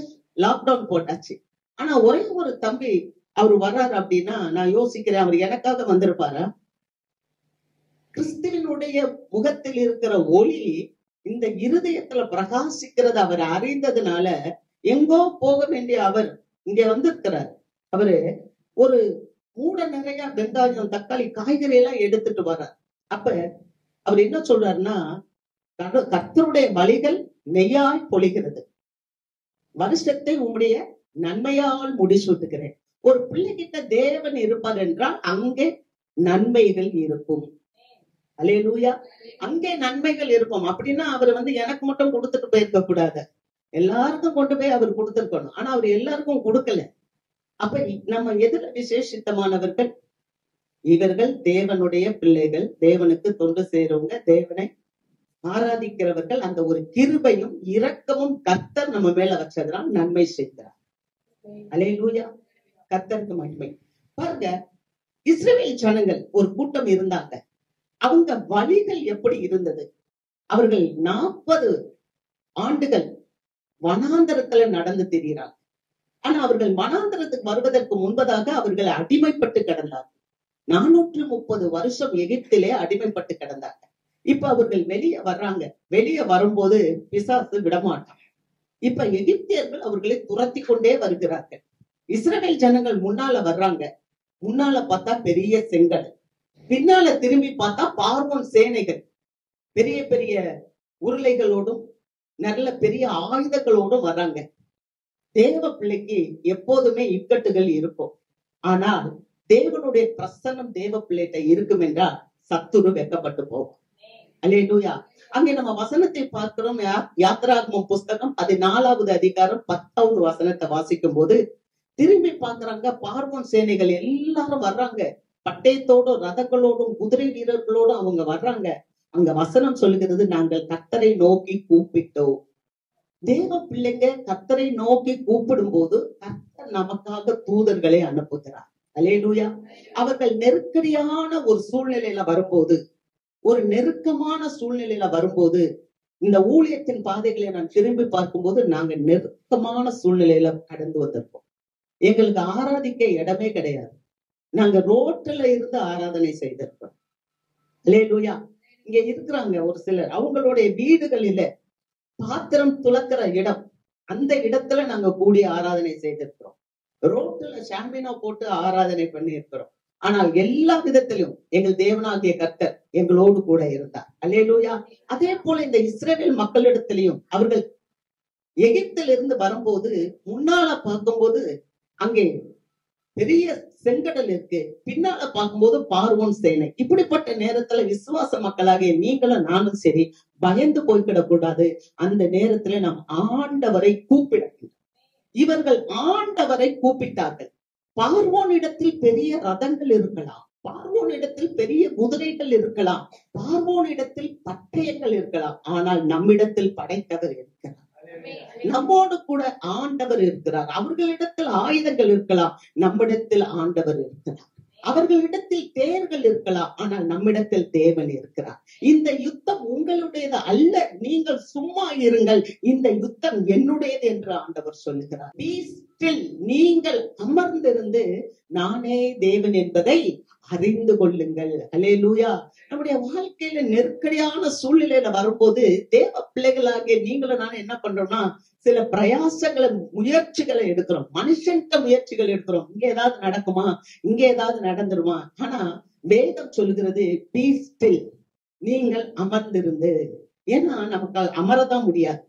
லாக்டவுன் போட்டாச்சு. ஆனா ஒரே ஒரு தம்பி அவர் வர்றாரு அப்படின்னா நான் யோசிக்கிறேன், அவர் எனக்காக வந்திருப்பாரா? கிறிஸ்துவினுடைய முகத்தில் இருக்கிற ஒளி இந்த இருதயத்துல பிரகாசிக்கிறது அவர் அறிந்ததுனால எங்கோ போக வேண்டிய அவர் இங்க வந்திருக்கிறார். அவரு ஒரு மூட நிறைய வெங்காயம், தக்காளி, காய்கறி எல்லாம் எடுத்துட்டு வர்றார். அப்ப அவர் என்ன சொல்றாருன்னா, கர்த்தருடைய வழிகள் நெய்யாய் பொழிகிறது, வருஷத்தை உம்முடைய நன்மையால் முடிசூட்டுகிறேன். ஒரு பிள்ளைகிட்ட தேவன் இருப்பார் என்றால் அங்கே நன்மைகள் இருக்கும். அல்லேலூயா, அங்கே நன்மைகள் இருக்கும். அப்படின்னா அவர் எனக்கு மட்டும் கொடுத்துட்டு போயிருக்க கூடாது, எல்லாருக்கும் கொண்டு போய் அவர் கொடுத்திருக்கணும். ஆனா அவர் எல்லாருக்கும் கொடுக்கல. அப்ப நம்ம எதிர விசேஷித்தமானவர்கள், இவர்கள் தேவனுடைய பிள்ளைகள், தேவனுக்கு தொண்டு செய்றவங்க, தேவனை ஆராதிக்கிறவர்கள். அந்த ஒரு கிருபையும் இரக்கமும் கர்த்தர் நம்ம மேல வச்சதுதான் நன்மை செய்கிறார். அல்லேலூயா, கர்த்தருக்கு மகிமை. பாருங்க, இஸ்ரவேல் ஜனங்கள் ஒரு கூட்டம் இருந்தாங்க. அவங்க வழிகள் எப்படி இருந்தது? அவர்கள் 40 ஆண்டுகள் வனாந்தரத்துல நடந்து திரிகிறாங்க. ஆனா அவர்கள் வனாந்தரத்துக்கு வருவதற்கு முன்பதாக அவர்கள் அடிமைப்பட்டு கிடந்தார்கள். 430 வருஷம் எகிப்திலே அடிமைப்பட்டு கிடந்தாங்க. இப்ப அவர்கள் வெளியே வர்றாங்க. வெளியே வரும்போது பிசாசு விடமாட்டான். இப்ப எகிப்தியர்கள் அவர்களை துரத்தி கொண்டே வருகிறார்கள். இஸ்ரவேல் ஜனங்கள் முன்னால வர்றாங்க. முன்னால பார்த்தா பெரிய செங்கல், பின்னால திரும்பி பார்த்தா பார்வோன் சேனைகள் பெரிய பெரிய உருளைகளோடும் நல்ல பெரிய ஆயுதங்களோடும் வர்றாங்க. தேவ பிள்ளைக்கு எப்போதுமே இக்கட்டுகள் இருக்கும். ஆனால் தேவனுடைய பிரசன்னம் தேவ பிள்ளைகிட்ட இருக்கும் என்றால் சத்துரு வெக்கப்பட்டு போகும். அல்லேலூயா. அங்கே நம்ம வசனத்தை பார்க்கிறோம். யாத்திராகமம் புஸ்தகம் 14வது அதிகாரம் 10வது வசனத்தை வாசிக்கும் போது திரும்பி பார்க்கறாங்க, பார்வோன் சேனைகள் எல்லாரும் வர்றாங்க. பட்டயத்தோடும் ரதங்களோடும் குதிரை வீரர்களோடும் அவங்க வர்றாங்க. அங்க வசனம் சொல்லுகிறது, நாங்கள் கர்த்தரை நோக்கி கூப்பிட்டோம். தேவ பிள்ளைங்க கர்த்தரை நோக்கி கூப்பிடும் போது கர்த்தர் நமக்காக தூதர்களை அனுப்புகிறார். அல்லேலூயா. அவர்கள் நெருக்கடியான ஒரு சூழ்நிலையில வரும்போது, ஒரு நெருக்கமான சூழ்நிலையில வரும்போது, இந்த ஊழியத்தின் பாதைகளை நான் திரும்பி பார்க்கும்போது நாங்க நெருக்கமான சூழ்நிலையில கடந்து வந்திருக்கோம். எங்களுக்கு ஆராதிக்க இடமே கிடையாது. நாங்க ரோட்ல இருந்து ஆராதனை செய்திருக்கோம். அல்லேலூயா. இங்க இருக்கிறாங்க ஒரு சிலர், அவங்களுடைய வீடுகளில பாத்திரம் துலக்கிற இடம், அந்த இடத்துல நாங்க கூடி ஆராதனை செய்திருக்கிறோம். ரோட்ல ஷாம்பினா போட்டு ஆராதனை பண்ணி இருக்கிறோம். ஆனால் எல்லா விதத்திலும் எங்கள் தேவனாகிய கர்த்தர் எங்களோடு கூட இருந்தார். அல்லேலூயா. அதே போல இந்த இஸ்ரவேல் மக்களிடத்திலையும் அவர்கள் எகிப்திலிருந்து வரும்போது முன்னால பார்க்கும்போது அங்கே பெரிய செங்கடல் இருக்கு, பின்னால பார்க்கும்போது பார்வோன் சேனை. இப்படிப்பட்ட நேரத்துல விசுவாச மக்களாகிய நீங்களும் நானும் சரி பயந்து போய்விடக்கூடாது. அந்த நேரத்துல நாம் ஆண்டவரை கூப்பிட வேண்டும். இவர்கள் ஆண்டவரை கூப்பிட்டார்கள். பார்வோனிடத்தில் பெரிய ரதங்கள் இருக்கலாம், பார்வோனிடத்தில் பெரிய குதிரைகள் இருக்கலாம், பார்வோனிடத்தில் பட்டயங்கள் இருக்கலாம். ஆனால் நம்மிடத்தில் படைத்தவர் இருக்கிறார். நம்மோடு கூட ஆண்டவர் இருக்கிறார். அவர்களிடத்தில் ஆயுதங்கள் இருக்கலாம், நம்மிடத்தில் ஆண்டவர் இருக்கிறார். அவர்களிடத்தில் தேர்கள் இருக்கலாம், ஆனால் நம்மிடத்தில் தேவன் இருக்கிறார். இந்த யுத்தம் உங்களுடையது அல்ல, நீங்கள் சும்மா இருங்கள், இந்த யுத்தம் என்னுடையது என்று ஆண்டவர் சொல்லுகிறார். Be still, நீங்கள் அமர்ந்திருந்து நானே தேவன் என்பதை அறிந்து கொள்ளுங்கள். அல்லேலூயா. நம்முடைய வாழ்க்கையில நெருக்கடியான சூழ்நிலையில வரும்போது தேவ பிள்ளைகளாகிய நீங்களும் நான் என்ன பண்றோம்னா, சில பிரயாசங்களை முயற்சிகளை எடுக்கிறோம், மனுஷன்கிட்ட முயற்சிகள் எடுக்கிறோம். இங்க ஏதாவது நடக்குமா, இங்க ஏதாவது நடந்துருமா? ஆனா வேதம் சொல்லுகிறது be still, நீங்கள் அமர்ந்திருந்து. ஏன்னா நமக்கு அமரதான் முடியாது.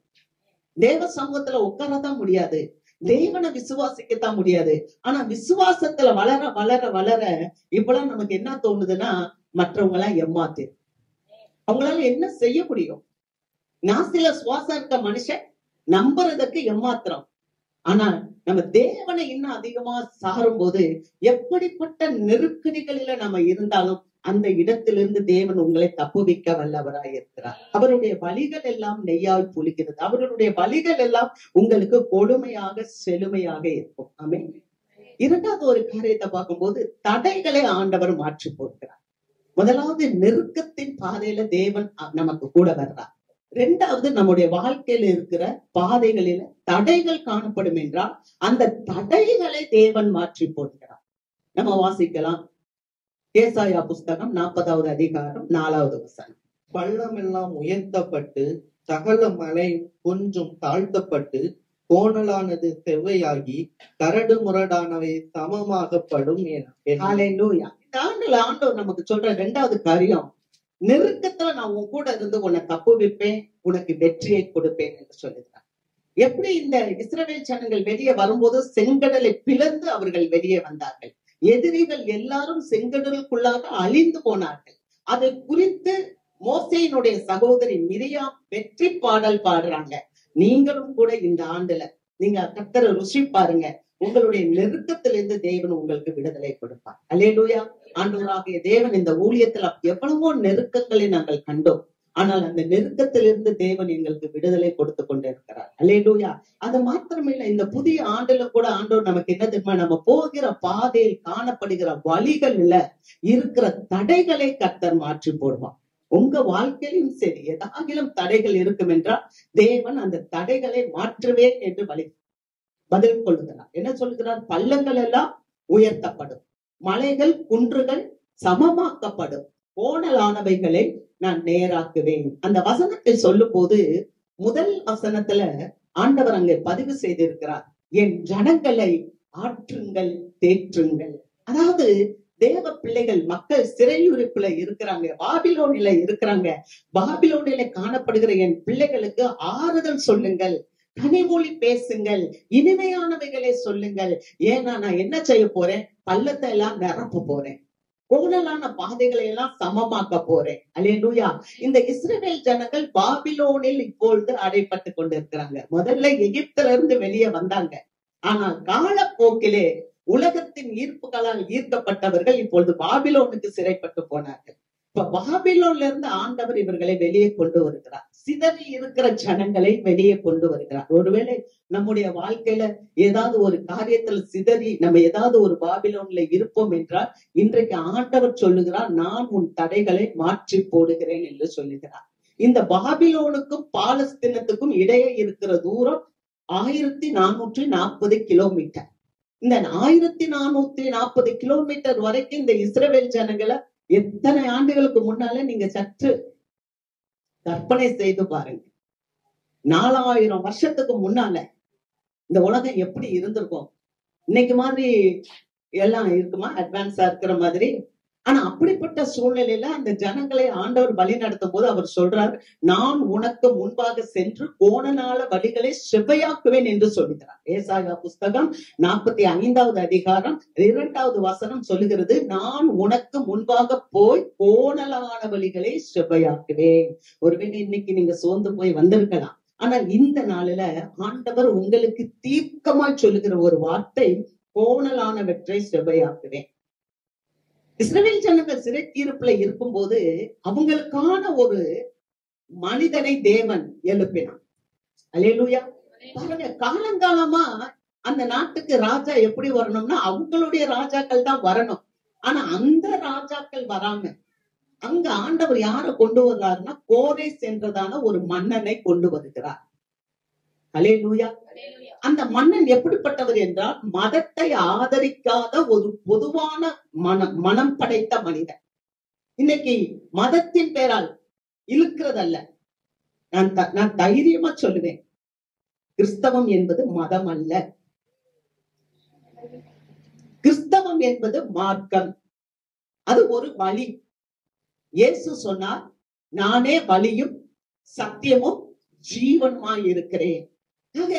தேவ சமூகத்துல உட்காரதான் முடியாது, தேவனை விசுவாசிக்கத்தான் முடியாது. ஆனா விசுவாசத்துல வளர வளர வளர இப்பெல்லாம் நமக்கு என்ன தோணுதுன்னா, மற்றவங்க எல்லாம் ஏமாத்து, அவங்களால என்ன செய்ய முடியும்? நாசில சுவாசம் இருக்க மனுஷன் நம்புறதுக்கு ஏமாத்திரம். ஆனா நம்ம தேவனை இன்னும் அதிகமா சாரும் போது எப்படிப்பட்ட நெருக்கடிகளில நம்ம இருந்தாலும் அந்த இடத்திலிருந்து தேவன் உங்களை தப்புவிக்க வல்லவராய் இருக்கிறார். அவருடைய வழிகள் எல்லாம் நெய்யால் புளிக்கிறது. அவருடைய வழிகள் எல்லாம் உங்களுக்கு கொடுமையாக செழுமையாக இருக்கும். ஆமென். இரண்டாவது ஒரு காரியத்தை பார்க்கும்போது தடைகளை ஆண்டவர் மாற்றி போடுகிறார். முதலாவது நெருக்கத்தின் பாதையில தேவன் நமக்கு கூட வர்றார். இரண்டாவது நம்முடைய வாழ்க்கையில இருக்கிற பாதைகளில தடைகள் காணப்படும் என்றால் அந்த தடைகளை தேவன் மாற்றி போடுகிறார். நம்ம வாசிக்கலாம் ஏசாயா புஸ்தகம் 40வது அதிகாரம் 4வது வசனம். பள்ளம் எல்லாம் உயர்த்தப்பட்டு சகல மலை கொஞ்சம் தாழ்த்தப்பட்டு கோணலானது செவ்வையாகி கரடு முரடானவை சமமாகப்படும். ஹல்லேலூயா. இந்த ஆண்டுல ஆண்டவர் நமக்கு சொல்ற இரண்டாவது காரியம், நெருக்கத்துல நான் உன் கூட இருந்து உன்னை தப்புவிப்பேன், உனக்கு வெற்றியை கொடுப்பேன் என்று சொல்லுகிறார். எப்படி இந்த இஸ்ரவேல் ஜனங்கள் வெளியே வரும்போது செங்கடலை பிளந்து அவர்கள் வெளியே வந்தார்கள். எதிரிகள் எல்லாரும் செங்கடலுக்குள்ளாக அழிந்து போனார்கள். அதை குறித்து மோசேயினுடைய சகோதரி மிரியாம் வெற்றி பாடல் பாடுறாங்க. நீங்களும் கூட இந்த ஆண்டுல நீங்க கர்த்தரை ருசி பாருங்க, உங்களுடைய நெருக்கத்திலிருந்து தேவன் உங்களுக்கு விடுதலை கொடுப்பார். அல்லேலூயா. ஆண்டவராகிய தேவன் இந்த ஊழியத்துல எவ்வளவோ நெருக்கங்களை நாங்கள் கண்டோம். ஆனால் அந்த நெருக்கத்திலிருந்து தேவன் எங்களுக்கு விடுதலை கொடுத்து கொண்டிருக்கிறார். அல்லேலூயா. அது மாத்திரமில்லை, இந்த புதிய ஆண்டுல கூட ஆண்டவர் நமக்கு என்ன தெரியுமா, நம்ம போகிற பாதையில் காணப்படுகிற வழிகள்ல இருக்கிற தடைகளை கர்த்தர் மாற்றி போடுவான். உங்க வாழ்க்கையிலும் சரி ஏதாகிலும் தடைகள் இருக்கும் என்றால் தேவன் அந்த தடைகளை மாற்றுவேன் என்று பதில் கொள்ளுகிறார். என்ன சொல்லுகிறார்? பள்ளங்கள் எல்லாம் உயர்த்தப்படும், மலைகள் குன்றுகள் சமமாக்கப்படும், கோணலானவைகளை நான் நேராக்குவேன். அந்த வசனத்தை சொல்லும் போது முதல் வசனத்துல ஆண்டவர் அங்கே பதிவு செய்திருக்கிறார், என் ஜனங்களை ஆற்றுங்கள் தேற்றுங்கள். அதாவது தேவ பிள்ளைகள் மக்கள் சிறையுறுப்புல இருக்கிறாங்க, பாபிலோனில இருக்கிறாங்க. பாபிலோனில காணப்படுகிற என் பிள்ளைகளுக்கு ஆறுதல் சொல்லுங்கள், கனிமொழி பேசுங்கள், இனிமையானவைகளை சொல்லுங்கள். ஏன்னா நான் என்ன செய்ய போறேன்? பள்ளத்தை எல்லாம் நிரப்ப போறேன், கோணலான பாதைகளை எல்லாம் சமமாக்க போறேன். அல்லேலூயா. இந்த இஸ்ரவேல் ஜனங்கள் பாபிலோனில் இப்பொழுது அடைப்பட்டு கொண்டிருக்கிறாங்க. முதல்ல எகிப்தில இருந்து வெளியே வந்தாங்க. ஆனால் காலப்போக்கிலே உலகத்தின் ஈர்ப்புகளால் ஈர்க்கப்பட்டவர்கள் இப்பொழுது பாபிலோனுக்கு சிறைப்பட்டு போனார்கள். இப்ப பாபிலோன்ல இருந்து ஆண்டவர் இவர்களை வெளியே கொண்டு வருகிறார். சிதறி இருக்கிற ஜனங்களை வெளியே கொண்டு வருகிறார். ஒருவேளை நம்முடைய வாழ்க்கையில ஏதாவது ஒரு காரியத்துல சிதறி நம்ம ஏதாவது ஒரு பாபிலோன்ல இருப்போம் என்றால் இன்றைக்கு ஆண்டவர் சொல்லுகிறார், நான் உன் தடைகளை மாற்றி போடுகிறேன் என்று சொல்லுகிறார். இந்த பாபிலோனுக்கும் பாலஸ்தீனத்துக்கும் இடையே இருக்கிற தூரம் 1440 கிலோமீட்டர். இந்த 1440 கிலோமீட்டர் வரைக்கும் இந்த இஸ்ரவேல் ஜனங்களை எத்தனை ஆண்டுகளுக்கு முன்னால நீங்க சற்று கற்பனை செய்து பாருங்க. 4000 வருஷத்துக்கு முன்னால இந்த உலகம் எப்படி இருந்திருக்கும்? இன்னைக்கு மாதிரி எல்லாம் இருக்குமா? அட்வான்ஸா இருக்கிற மாதிரி. ஆனா அப்படிப்பட்ட சூழ்நிலையில அந்த ஜனங்களை ஆண்டவர் வழி நடத்தும் போது அவர் சொல்றார், நான் உனக்கு முன்பாக சென்று கோணலான வழிகளை செவ்வையாக்குவேன் என்று சொல்லுகிறார். ஏசாயா புஸ்தகம் 45வது அதிகாரம் 2வது வசனம் சொல்லுகிறது, நான் உனக்கு முன்பாக போய் கோணலான வழிகளை செவ்வையாக்குவேன். ஒருவேளை இன்னைக்கு நீங்க சோர்ந்து போய் வந்திருக்கலாம். ஆனால் இந்த நாளில ஆண்டவர் உங்களுக்கு தீர்க்கமாய் சொல்லுகிற ஒரு வார்த்தை, கோணலானவற்றை செவ்வையாக்குவேன். இஸ்ரவேல் ஜனங்கள் சிறை தீர்ப்புல இருக்கும் போது அவங்களுக்கான ஒரு மனிதனை தேவன் எழுப்பினான். அல்லேலூயா. பாருங்க, காலங்காலமா அந்த நாட்டுக்கு ராஜா எப்படி வரணும்னா அவங்களுடைய ராஜாக்கள் தான் வரணும். ஆனா அந்த ராஜாக்கள் வராம அங்க ஆண்டவர் யாரை கொண்டு வர்றாருன்னா கோரேஸ் என்றதான ஒரு மன்னனை கொண்டு வருகிறார். அல்லேலூயா. அந்த மன்னன் எப்படிப்பட்டவர் என்றால் மதத்தை ஆதரிக்காத ஒரு பொதுவான மனம் படைத்த மனிதன். இன்னைக்கு மதத்தின் பேரால் இழுக்கிறதல்ல, நான் தைரியமா சொல்லுவேன், கிறிஸ்தவம் என்பது மதம் அல்ல. கிறிஸ்தவம் என்பது மார்க்கம், அது ஒரு வழி. இயேசு சொன்னார், நானே வழியும் சத்தியமும் ஜீவனுமாய் இருக்கிறேன். ஆக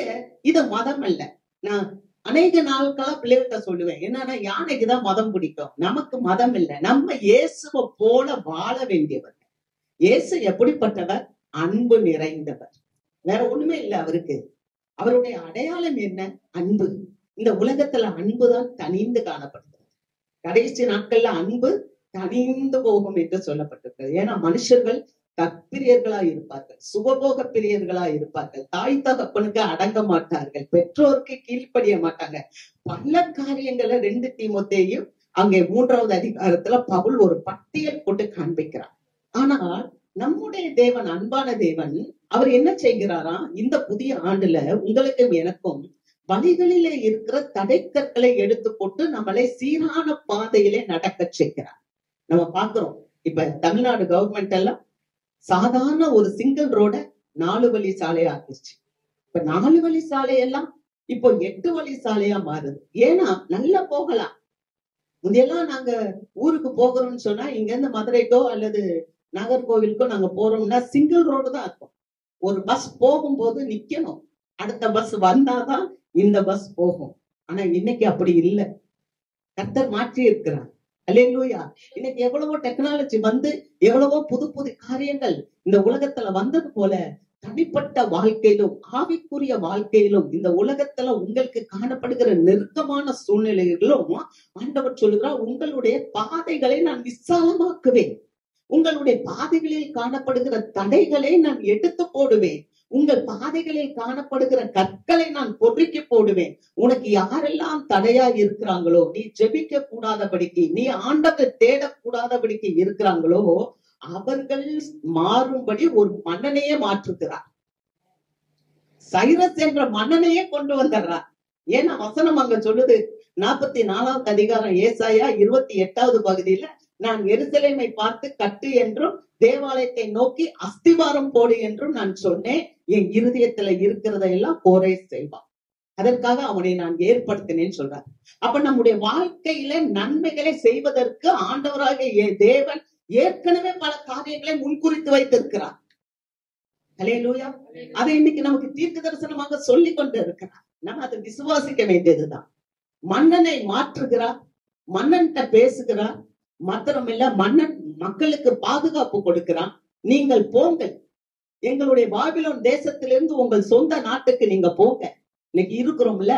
இது மதம் அல்ல. நான் அநேக நாட்களா பிள்ளைகிட்ட சொல்லுவேன், என்னன்னா யானைக்குதான் மதம் பிடிக்கும், நமக்கு மதம் இல்லை. நம்ம இயேசுவை போல வாழ வேண்டியவர். இயேசு எப்படிப்பட்டவர்? அன்பு நிறைந்தவர். வேற ஒண்ணுமே இல்லை அவருக்கு. அவருடைய அடையாளம் என்ன? அன்பு. இந்த உலகத்துல அன்புதான் தனிந்து காணப்படுகிறது. கடைசி நாட்கள்ல அன்பு தனிந்து போகும் என்று சொல்லப்பட்டிருக்கிறது. ஏன்னா மனுஷர்கள் தற்பிரியர்களா இருப்பார்கள், சுகபோக பிரியர்களா இருப்பார்கள், தாய் தகப்பனுக்கு அடங்க மாட்டார்கள், பெற்றோருக்கு கீழ்ப்படிய மாட்டாங்க. பல காரியங்களை 2 தீமோத்தேயும் அங்கே 3வது அதிகாரத்துல பவுல் ஒரு பட்டியல் போட்டு காண்பிக்கிறார். ஆனால் நம்முடைய தேவன், அன்பான தேவன், அவர் என்ன செய்கிறாரா? இந்த புதிய ஆண்டுல உங்களுக்கும் எனக்கும் வழிகளிலே இருக்கிற தடைக்கற்களை எடுத்து போட்டு நம்மளை சீரான பாதையிலே நடக்க செய்கிறார். நம்ம பாக்குறோம், இப்ப தமிழ்நாடு கவர்மெண்ட் எல்லாம் சாதாரண ஒரு சிங்கிள் ரோட 4 வழி சாலையா ஆக்கிருச்சு. இப்ப 4 வழி சாலையெல்லாம் இப்போ 8 வழி சாலையா மாறுது. ஏன்னா நல்லா போகலாம். முதையெல்லாம் நாங்க ஊருக்கு போகிறோம்னு சொன்னா, இங்க இருந்து மதுரைக்கோ அல்லது நாகர்கோவிலுக்கோ நாங்க போறோம்னா சிங்கிள் ரோடு தான் இருக்கும். ஒரு பஸ் போகும்போது நிக்கணும், அடுத்த பஸ் வந்தாதான் இந்த பஸ் போகும். ஆனா இன்னைக்கு அப்படி இல்லை. கர்த்தர் மாற்றி இருக்கிறார். அல்லேலூயா. இன்னைக்கு எவ்வளவோ டெக்னாலஜி வந்து எவ்வளவோ புது புது காரியங்கள் இந்த உலகத்துல வந்தது போல, தனிப்பட்ட வாழ்க்கையிலும் ஆவிக்குரிய வாழ்க்கையிலும் இந்த உலகத்துல உங்களுக்கு காணப்படுகிற நெருக்கமான சூழ்நிலைகளிலும் ஆண்டவர் சொல்லுகிறார், உங்களுடைய பாதைகளை நான் விசாலமாக்குவேன், உங்களுடைய பாதைகளில் காணப்படுகிற தடைகளை நான் எடுத்து போடுவேன், உங்கள் பாதைகளில் காணப்படுகிற கற்களை நான் பொறுக்கி போடுவேன். உனக்கு யாரெல்லாம் தடையா இருக்கிறாங்களோ, நீ ஜெபிக்க கூடாதபடிக்கு, நீ ஆண்டவரை தேடக்கூடாதபடிக்கு இருக்கிறாங்களோ, அவர்கள் மாறும்படி ஒரு மன்னனையே மாற்றுகிறார். சைரஸ் என்ற மன்னனையே கொண்டு வந்துடுறார். ஏன்னா வசனம் அங்க சொல்லுது, 44வது அதிகாரம் ஏசாயா 28வது பகுதியில, நான் எருசலேமை பார்த்து கட்டு என்றும் தேவாலயத்தை நோக்கி அஸ்திவாரம் போடு என்றும் நான் சொன்னேன், என் இருதயத்துல இருக்கிறதையெல்லாம் கோரே செய்வான், அதற்காக அவனை நான் ஏற்படுத்தினேன்னு சொல்றார். அப்ப நம்முடைய வாழ்க்கையில நன்மைகளை செய்வதற்கு ஆண்டவராகிய தேவன் ஏற்கனவே பல காரியங்களை முன்குறித்து வைத்திருக்கிறார். அல்லேலூயா. அதை இன்னைக்கு நமக்கு தீர்க்க தரிசனமாக சொல்லி கொண்டு இருக்கிறார். நம்ம அதை விசுவாசிக்க வேண்டியதுதான். மன்னனை மாற்றுகிறார், மன்னன்கிட்ட பேசுகிறார். மாத்திரமில்ல, மன்னன் மக்களுக்கு பாதுகாப்பு கொடுக்கிறான். நீங்கள் போங்கள், எங்களுடைய பாபிலோன் தேசத்திலிருந்து உங்கள் சொந்த நாட்டுக்கு நீங்க போங்க. இன்னைக்கு இருக்கிறோம்ல,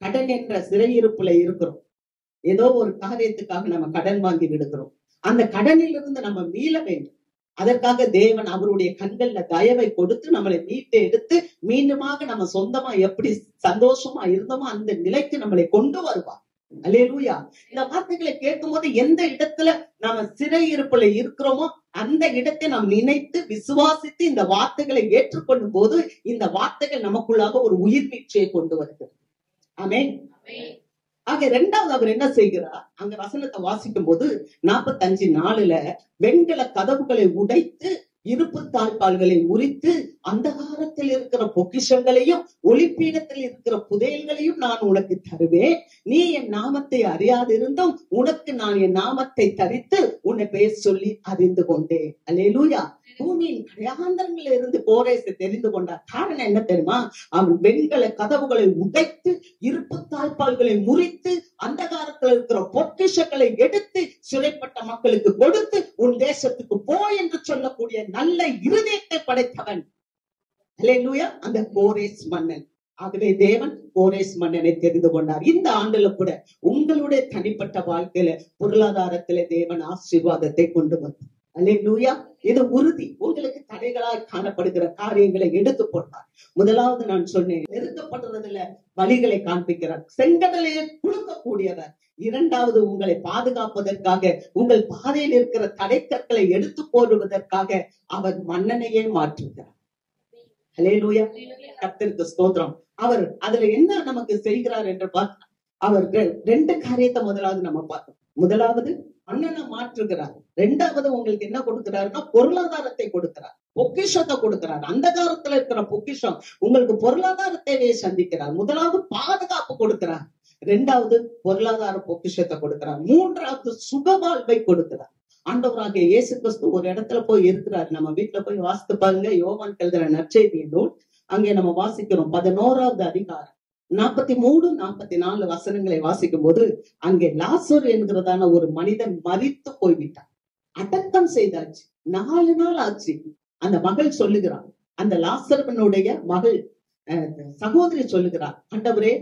கடன் என்ற சிறையிருப்புல இருக்கிறோம். ஏதோ ஒரு காரியத்துக்காக நம்ம கடன் வாங்கி விடுகிறோம். அந்த கடனில் இருந்து நம்ம மீள வேண்டும். அதற்காக தேவன் அவருடைய கண்கள்ல தயவை கொடுத்து நம்மளை மீட்டு எடுத்து மீண்டுமாக நம்ம சொந்தமா எப்படி சந்தோஷமா இருந்தோமோ அந்த நிலைக்கு நம்மளை கொண்டு வருவார். அல்லேலூயா. இந்த வார்த்தைகளை கேட்கும் போது எந்த இடத்துல நாம சிறையிருப்புல இருக்கிறோமோ அந்த இடத்தை நாம் நினைத்து விசுவாசித்து இந்த வார்த்தைகளை ஏற்றுக்கொள்ளும் போது இந்த வார்த்தைகள் நமக்குள்ளாக ஒரு உயிர் மீட்சியை கொண்டு வருகிறது. ஆமென். ஆக 2வது அவர் என்ன செய்கிறார்? அங்க வசனத்தை வாசிக்கும் போது 45:4 வெண்கல கதவுகளை உடைத்து இருப்பு தாழ்பால்களை முறித்து அந்தகாரத்தில் இருக்கிற பொக்கிஷங்களையும் ஒளிப்பீடத்தில் இருக்கிற புதையல்களையும் நான் உனக்கு தருவேன். நீ என் நாமத்தை அறியாதிருந்தும் உனக்கு நான் என் நாமத்தை தரித்து உன்னை பெயர் சொல்லி அறிந்து கொண்டேன். அல்லேலூயா. பூமியின் கடையாந்தரங்களில் இருந்து கோரேசை தெரிந்து கொண்டார். காரணம் என்ன தெரியுமா? அவன் வெண்கல கதவுகளை உடைத்து இருப்பு தாழ்பால்களை முறித்து அந்தகாரத்தில் இருக்கிற பொக்கிஷங்களை எடுத்து சிறைப்பட்ட மக்களுக்கு கொடுத்து உன் தேசத்துக்கு போ என்று சொல்லக்கூடிய நல்ல இருதயத்தை படைத்தவன். அல்லேலூயா. அந்த கோரேஸ் மன்னன். ஆகவே தேவன் கோரேஸ் மன்னனை தெரிந்து கொண்டார். இந்த ஆண்டுல கூட உங்களுடைய தனிப்பட்ட வாழ்க்கையில பொருளாதாரத்திலே தேவன் ஆசீர்வாதத்தை கொண்டு வந்தார். அல்லேலூயா. இது உறுதி. உங்களுக்கு தடைகளாய் காணப்படுகிற காரியங்களை எடுத்து போட்டார். முதலாவது நான் சொன்னேன், நெருக்கப்படுறதுல வழிகளை காண்பிக்கிறார், செங்கடலையே குலுக்கக்கூடியவர். 2வது உங்களை பாதுகாப்பதற்காக, உங்கள் பாதையில் இருக்கிற தடைக்கற்களை எடுத்து போடுவதற்காக அவர் மன்னனையே மாற்றுகிறார். அல்லேலூயா. கர்த்தருக்கு ஸ்தோத்திரம். அவர் அதுல என்ன நமக்கு செய்கிறார் என்று பார்த்தா, அவர் 2 காரியத்தை முதலாவது நம்ம பார்த்தோம். முதலாவது மன்னனை மாற்றுகிறார். 2வது உங்களுக்கு என்ன கொடுக்கிறாருன்னா பொருளாதாரத்தை கொடுக்கிறார், பொக்கிஷத்தை கொடுக்கிறார். அந்த காலத்துல இருக்கிற பொக்கிஷம் உங்களுக்கு பொருளாதார தேவையை சந்திக்கிறார். முதலாவது பாதுகாப்பு கொடுக்கிறார், 2வது பொருளாதார பொக்கிஷத்தை கொடுக்கிறார், 3வது சுகவாழ்வை கொடுக்கிறார். ஆண்டவராகிய இயேசு கிறிஸ்து ஒரு இடத்துல போய் இருக்கிறார். நம்ம வீட்டுல போய் வாசித்து பாருங்க. யோவான் எழுதுற நற்செய்தி நூல் அங்கே நம்ம வாசிக்கிறோம் 11வது அதிகாரம் 43, 44 வசனங்களை வாசிக்கும் போது அங்கே லாசர் என்கிறதான ஒரு மனிதன் மரித்து போய்விட்டான். அடக்கம் செய்தாச்சு, 4 நாள் ஆச்சு. அந்த மகள் சொல்லுகிறான், அந்த லாசரவனுடைய மகள் சகோதரி சொல்லுகிறார், ஆண்டவரே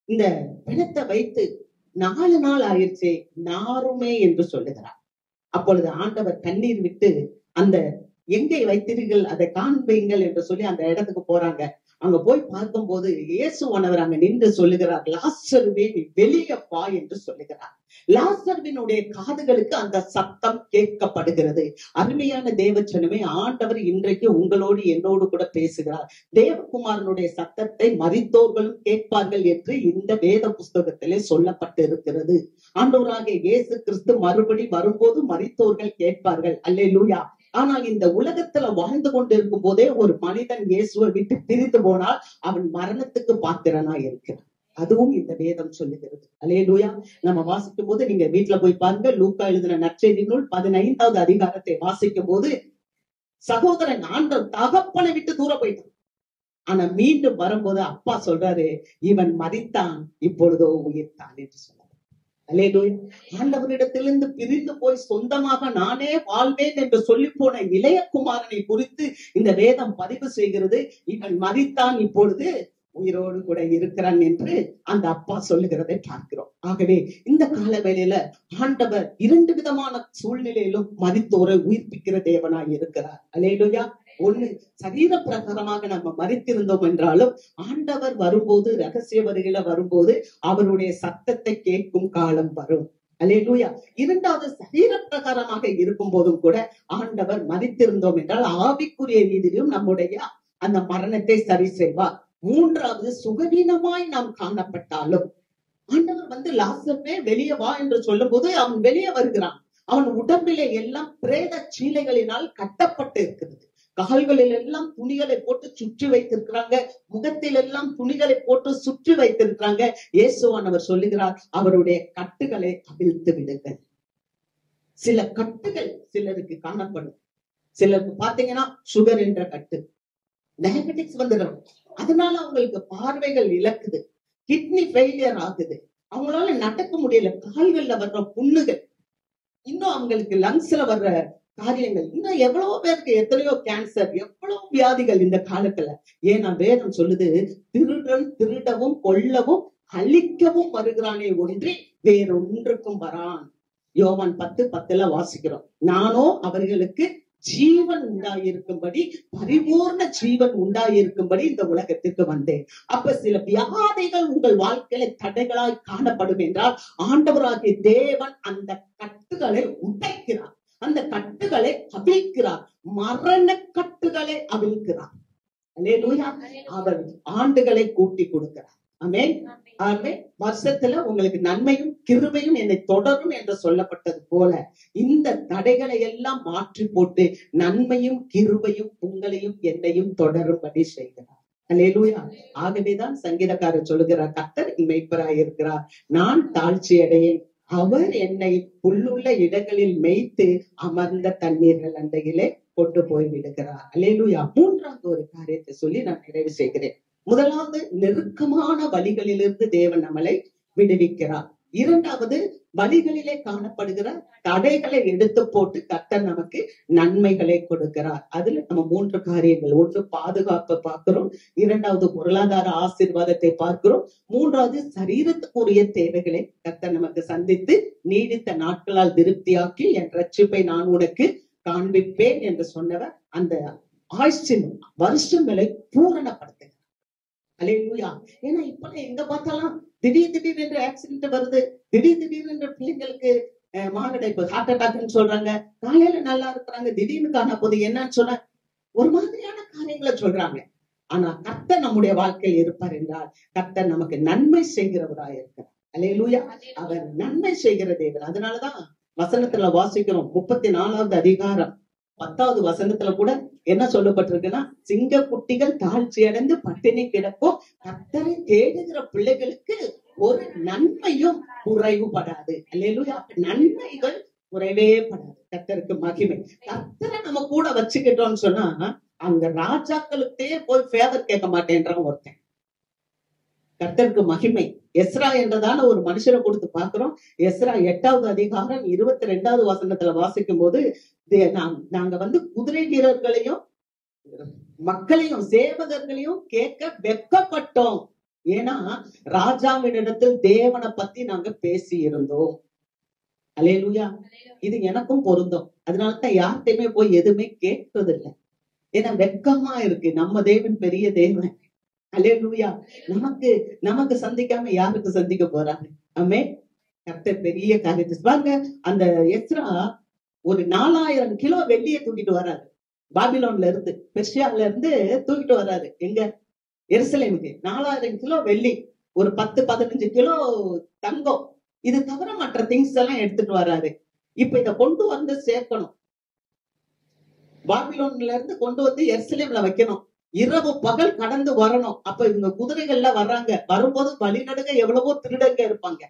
இந்த பிணத்தை வைத்து 4 நாள் ஆயிடுச்சே, நாருமே என்று சொல்லுகிறார். அப்பொழுது ஆண்டவர் கண்ணீர் விட்டு அந்த எங்கே வைத்தீர்கள் அதை காண்பீங்கள் என்று சொல்லி அந்த இடத்துக்கு போறாங்க. அங்க போய் பார்க்கும் போது இயேசுவானவர் அங்க நின்று சொல்லுகிறார், லாசருவே நீ வெளியே வா என்று சொல்லுகிறார். லாசருவினுடைய காதுகளுக்கு அந்த சத்தம் கேட்கப்படுகிறது. அருமையான தேவச்சனமே, ஆண்டவர் இன்றைக்கு உங்களோடு என்னோடு கூட பேசுகிறார். தேவகுமாரனுடைய சத்தத்தை மரித்தோர்களும் கேட்பார்கள் என்று இந்த வேத புஸ்தகத்திலே சொல்லப்பட்டு இருக்கிறது. ஆண்டவராகிய இயேசு கிறிஸ்து மறுபடி வரும்போது மரித்தோர்கள் கேட்பார்கள். அல்லேலூயா. ஆனால் இந்த உலகத்துல வாழ்ந்து கொண்டிருக்கும் போதே ஒரு மனிதன் இயேசுவை விட்டு பிரிந்து போனால் அவன் மரணத்துக்கு பாத்திரனா இருக்கிறான். அதுவும் இந்த வேதம் சொல்லுகிறது. அல்லேலூயா. நம்ம வாசிக்கும் போது நீங்க வீட்டுல போய் பாருங்க, லூக்கா எழுதின நற்செய்தி நூல் 15வது அதிகாரத்தை வாசிக்கும் போது சகோதரன் ஆண்டவர் தகப்பனை விட்டு தூர போயிட்டான். ஆனா மீண்டும் வரும்போது அப்பா சொல்றாரு, இவன் மரித்தான், இப்பொழுதோ உயிர்த்தான் என்று சொல்றாரு. அல்லேலூயா. ஆண்டவரிடத்திலிருந்து பிரிந்து போய் சொந்தமாக நானே வாழ்வேன் என்று சொல்லி போன இளைய குமாரனை குறித்து இந்த வேதம் பதிவு செய்கிறது. இவன் மரித்தான், இப்பொழுது உயிரோடு கூட இருக்கிறான் என்று அந்த அப்பா சொல்லுகிறதை பார்க்கிறோம். ஆகவே இந்த கால வேளையில ஆண்டவர் 2 விதமான சூழ்நிலையிலும் மரித்தோரை உயிர்ப்பிக்கிற தேவனாய் இருக்கிறார். அல்லேலூயா. ஒண்ணு, சரீர பிரகாரமாக நம்ம மரித்திருந்தோம் என்றாலும் ஆண்டவர் வரும்போது, ரகசிய வருகையில வரும்போது அவருடைய சத்தத்தை கேட்கும் காலம் வரும். அல்லேலூயா. 2வது, சரீர பிரகாரமாக இருக்கும் போதும் கூட ஆண்டவர் மரித்திருந்தோம் என்றால் ஆவிக்குரிய ரீதியிலும் நம்முடைய அந்த மரணத்தை சரி செய்வார். 3வது, சுகவீனமாய் நாம் காணப்பட்டாலும் ஆண்டவர் லாசருவே வெளியே வா என்று சொல்லும் போது அவன் வெளியே வருகிறான். அவன் உடம்பிலே எல்லாம் பிரேத சீலைகளினால் கட்டப்பட்டு இருக்கிறது. கால்களில் எல்லாம் துணிகளை போட்டு சுற்றி வைத்திருக்கிறாங்க, முகத்தில் எல்லாம் துணிகளை போட்டு சுற்றி வைத்திருக்கிறாங்க. இயேசுவானவர் சொல்லுகிறார், அவருடைய கட்டுகளை அவிழ்த்து விடுங்கள். சில கட்டுகள் சிலருக்கு காணப்படும். சிலருக்கு பாத்தீங்கன்னா சுகர் என்ற கட்டு, டயபெட்டிக்ஸ் வந்துடும், அதனால அவங்களுக்கு பார்வைகள் இழக்குது, கிட்னி ஃபெயிலியர் ஆகுது, அவங்களால நடக்க முடியல, கால்கள்ல வர்ற புண்ணுகள், இன்னும் அவங்களுக்கு லங்ஸ்ல வர்ற காரியங்கள், இன்னும் எவ்வளவு பேருக்கு எத்தனையோ கேன்சர், எவ்வளவு வியாதிகள் இந்த காலத்துல. ஏன்னா வேதம் சொல்லுது, திருடன் திருடவும் கொல்லவும் அழிக்கவும் வருகிறானே ஒன்றி வேறொன்றுக்கும் வரான். யோவான் 10:10 வாசிக்கிறோம், நானோ அவர்களுக்கு ஜீவன் உண்டாயிருக்கும்படி, பரிபூர்ண ஜீவன் உண்டாயிருக்கும்படி இந்த உலகத்திற்கு வந்தேன். அப்ப சில வியாதிகள் உங்கள் வாழ்க்கையில தடைகளாய் காணப்படும் என்றால் ஆண்டவராகிய தேவன் அந்த கட்டுகளை உடைக்கிறார், அந்த கட்டுகளை அவிழ்க்கிறார், மரண கட்டுகளை அவிழ்க்கிறார். அல்லேலூயா. அவர் ஆண்டுகளை கூட்டி கொடுக்கிறார். ஆமென். ஆமென். வருஷத்துல உங்களுக்கு நன்மையும் கிருபையும் என்னை தொடரும் என்று சொல்லப்பட்டது போல இந்த தடைகளை எல்லாம் மாற்றி போட்டு நன்மையும் கிருபையும் உங்களையும் என்னையும் தொடரும்படி செய்கிறார். அல்லேலூயா. ஆகவேதான் சங்கீதக்காரர் சொல்லுகிறார், கர்த்தர் மேய்ப்பராய் இருக்கிறார், நான் தாழ்ச்சி அடையேன், அவர் என்னை புல்லுள்ள இடங்களில் மேய்த்து அமர்ந்த தண்ணீர்கள் அண்டையிலே கொண்டு போய் விடுகிறார். அல்லேலூயா. 3வது ஒரு காரியத்தை சொல்லி நான் நிறைவு செய்கிறேன். முதலாவது, நெருக்கமான வழிகளிலிருந்து தேவன் நம்மளை விடுவிக்கிறார். 2வது, வழிகளிலே காணப்படுகிற தடைகளை எடுத்து போட்டு கர்த்தர் நமக்கு நன்மைகளை கொடுக்கிறார். அதுல நம்ம 3 காரியங்கள், 1 பாதுகாப்பை பார்க்கிறோம், 2வது பொருளாதார ஆசீர்வாதத்தை பார்க்கிறோம், 3வது சரீரத்துக்குரிய தேவைகளை கர்த்தர் நமக்கு சந்தித்து நீடித்த நாட்களால் திருப்தியாக்கி என் ரட்சிப்பை நான் உனக்கு காண்பிப்பேன் என்று சொன்னவர் அந்த ஆயுசின் வருஷங்களை பூரணப்படுத்துகிறார். அல்லேலூயா. ஏன்னா இப்ப எங்க பார்த்தாலும் திடீர் என்று ஆக்சிடென்ட் வருது, திடீர் என்று பிள்ளைங்களுக்கு மாரடைப்பு, ஹார்ட் அட்டாக்னு சொல்றாங்க, காலையில நல்லா இருக்கிறாங்க, திடீர்னு காண போது என்னன்னு சொன்ன ஒரு மாதிரியான காரியங்களை சொல்றாங்க. ஆனா கர்த்தர் நம்முடைய வாழ்க்கையில் இருப்பார் என்றால் கர்த்தர் நமக்கு நன்மை செய்கிறவராய் இருக்கிறார். அல்லேலூயா. அவர் நன்மை செய்கிற தேவன். அதனாலதான் வசனத்துல வாசிக்கிறோம், 34வது அதிகாரம் 10வது வசனத்துல கூட என்ன சொல்லப்பட்டிருக்குன்னா, சிங்க குட்டிகள் தாழ்ச்சி அடைந்து பட்டினி கிடக்கும், கர்த்தரை தேடுகிற பிள்ளைகளுக்கு ஒரு நன்மையும் குறைவுபடாது. அல்லேலூயா. நன்மைகள் குறைவே படாது. கர்த்தருக்கு மகிமை. கர்த்தரை நம்ம கூட வச்சுக்கிட்டோம்னு சொன்னா அங்க ராஜாக்களுக்கே போய் ஃபேவர் கேட்க மாட்டேன்றான் ஒருத்தன். கர்த்தருக்கு மகிமை. எஸ்ரா என்றதான ஒரு மனுஷரை கொடுத்து பாக்குறோம். எஸ்ரா 8வது அதிகாரம் 22வது வசனத்துல வாசிக்கும் போது நாங்க குதிரை வீரர்களையும் மக்களையும் சேவகர்களையும் கேட்க வெட்கப்பட்டோம். ஏன்னா ராஜாவினிடத்தில் தேவனை பத்தி நாங்க பேசி இருந்தோம். அல்லேலூயா. இது எனக்கும் பொருந்தும். அதனாலதான் யார்கிட்டயுமே போய் எதுவுமே கேட்கறது இல்லை. ஏன்னா வெட்கமா இருக்கு. நம்ம தேவன் பெரிய தேவன். அல்லேலூயா. நமக்கு சந்திக்காம யாருக்கு சந்திக்க போறாங்க? ஆமே. கர்த்தர் பெரிய காரியத்தை பாருங்க. அந்த எஸ்ரா ஒரு 4000 கிலோ வெள்ளியை தூக்கிட்டு வர்றாரு. பாபிலோன்ல இருந்து, பெர்ஷியால இருந்து தூக்கிட்டு வர்றாரு. எங்க? எருசலேமுக்கு 4000 கிலோ வெள்ளி, ஒரு 10-15 கிலோ தங்கம், இது தவிர மற்ற திங்ஸ் எல்லாம் எடுத்துட்டு வர்றாரு. இப்ப இத கொண்டு வந்து சேர்க்கணும். பாபிலோன்ல இருந்து கொண்டு வந்து எருசலேம்ல வைக்கணும். இரவு பகல் கடந்து வரணும். அப்ப இவங்க குதிரைகள்ல வர்றாங்க. வரும்போது வழிநடுங்க எவ்வளவோ திருடங்க இருப்பாங்க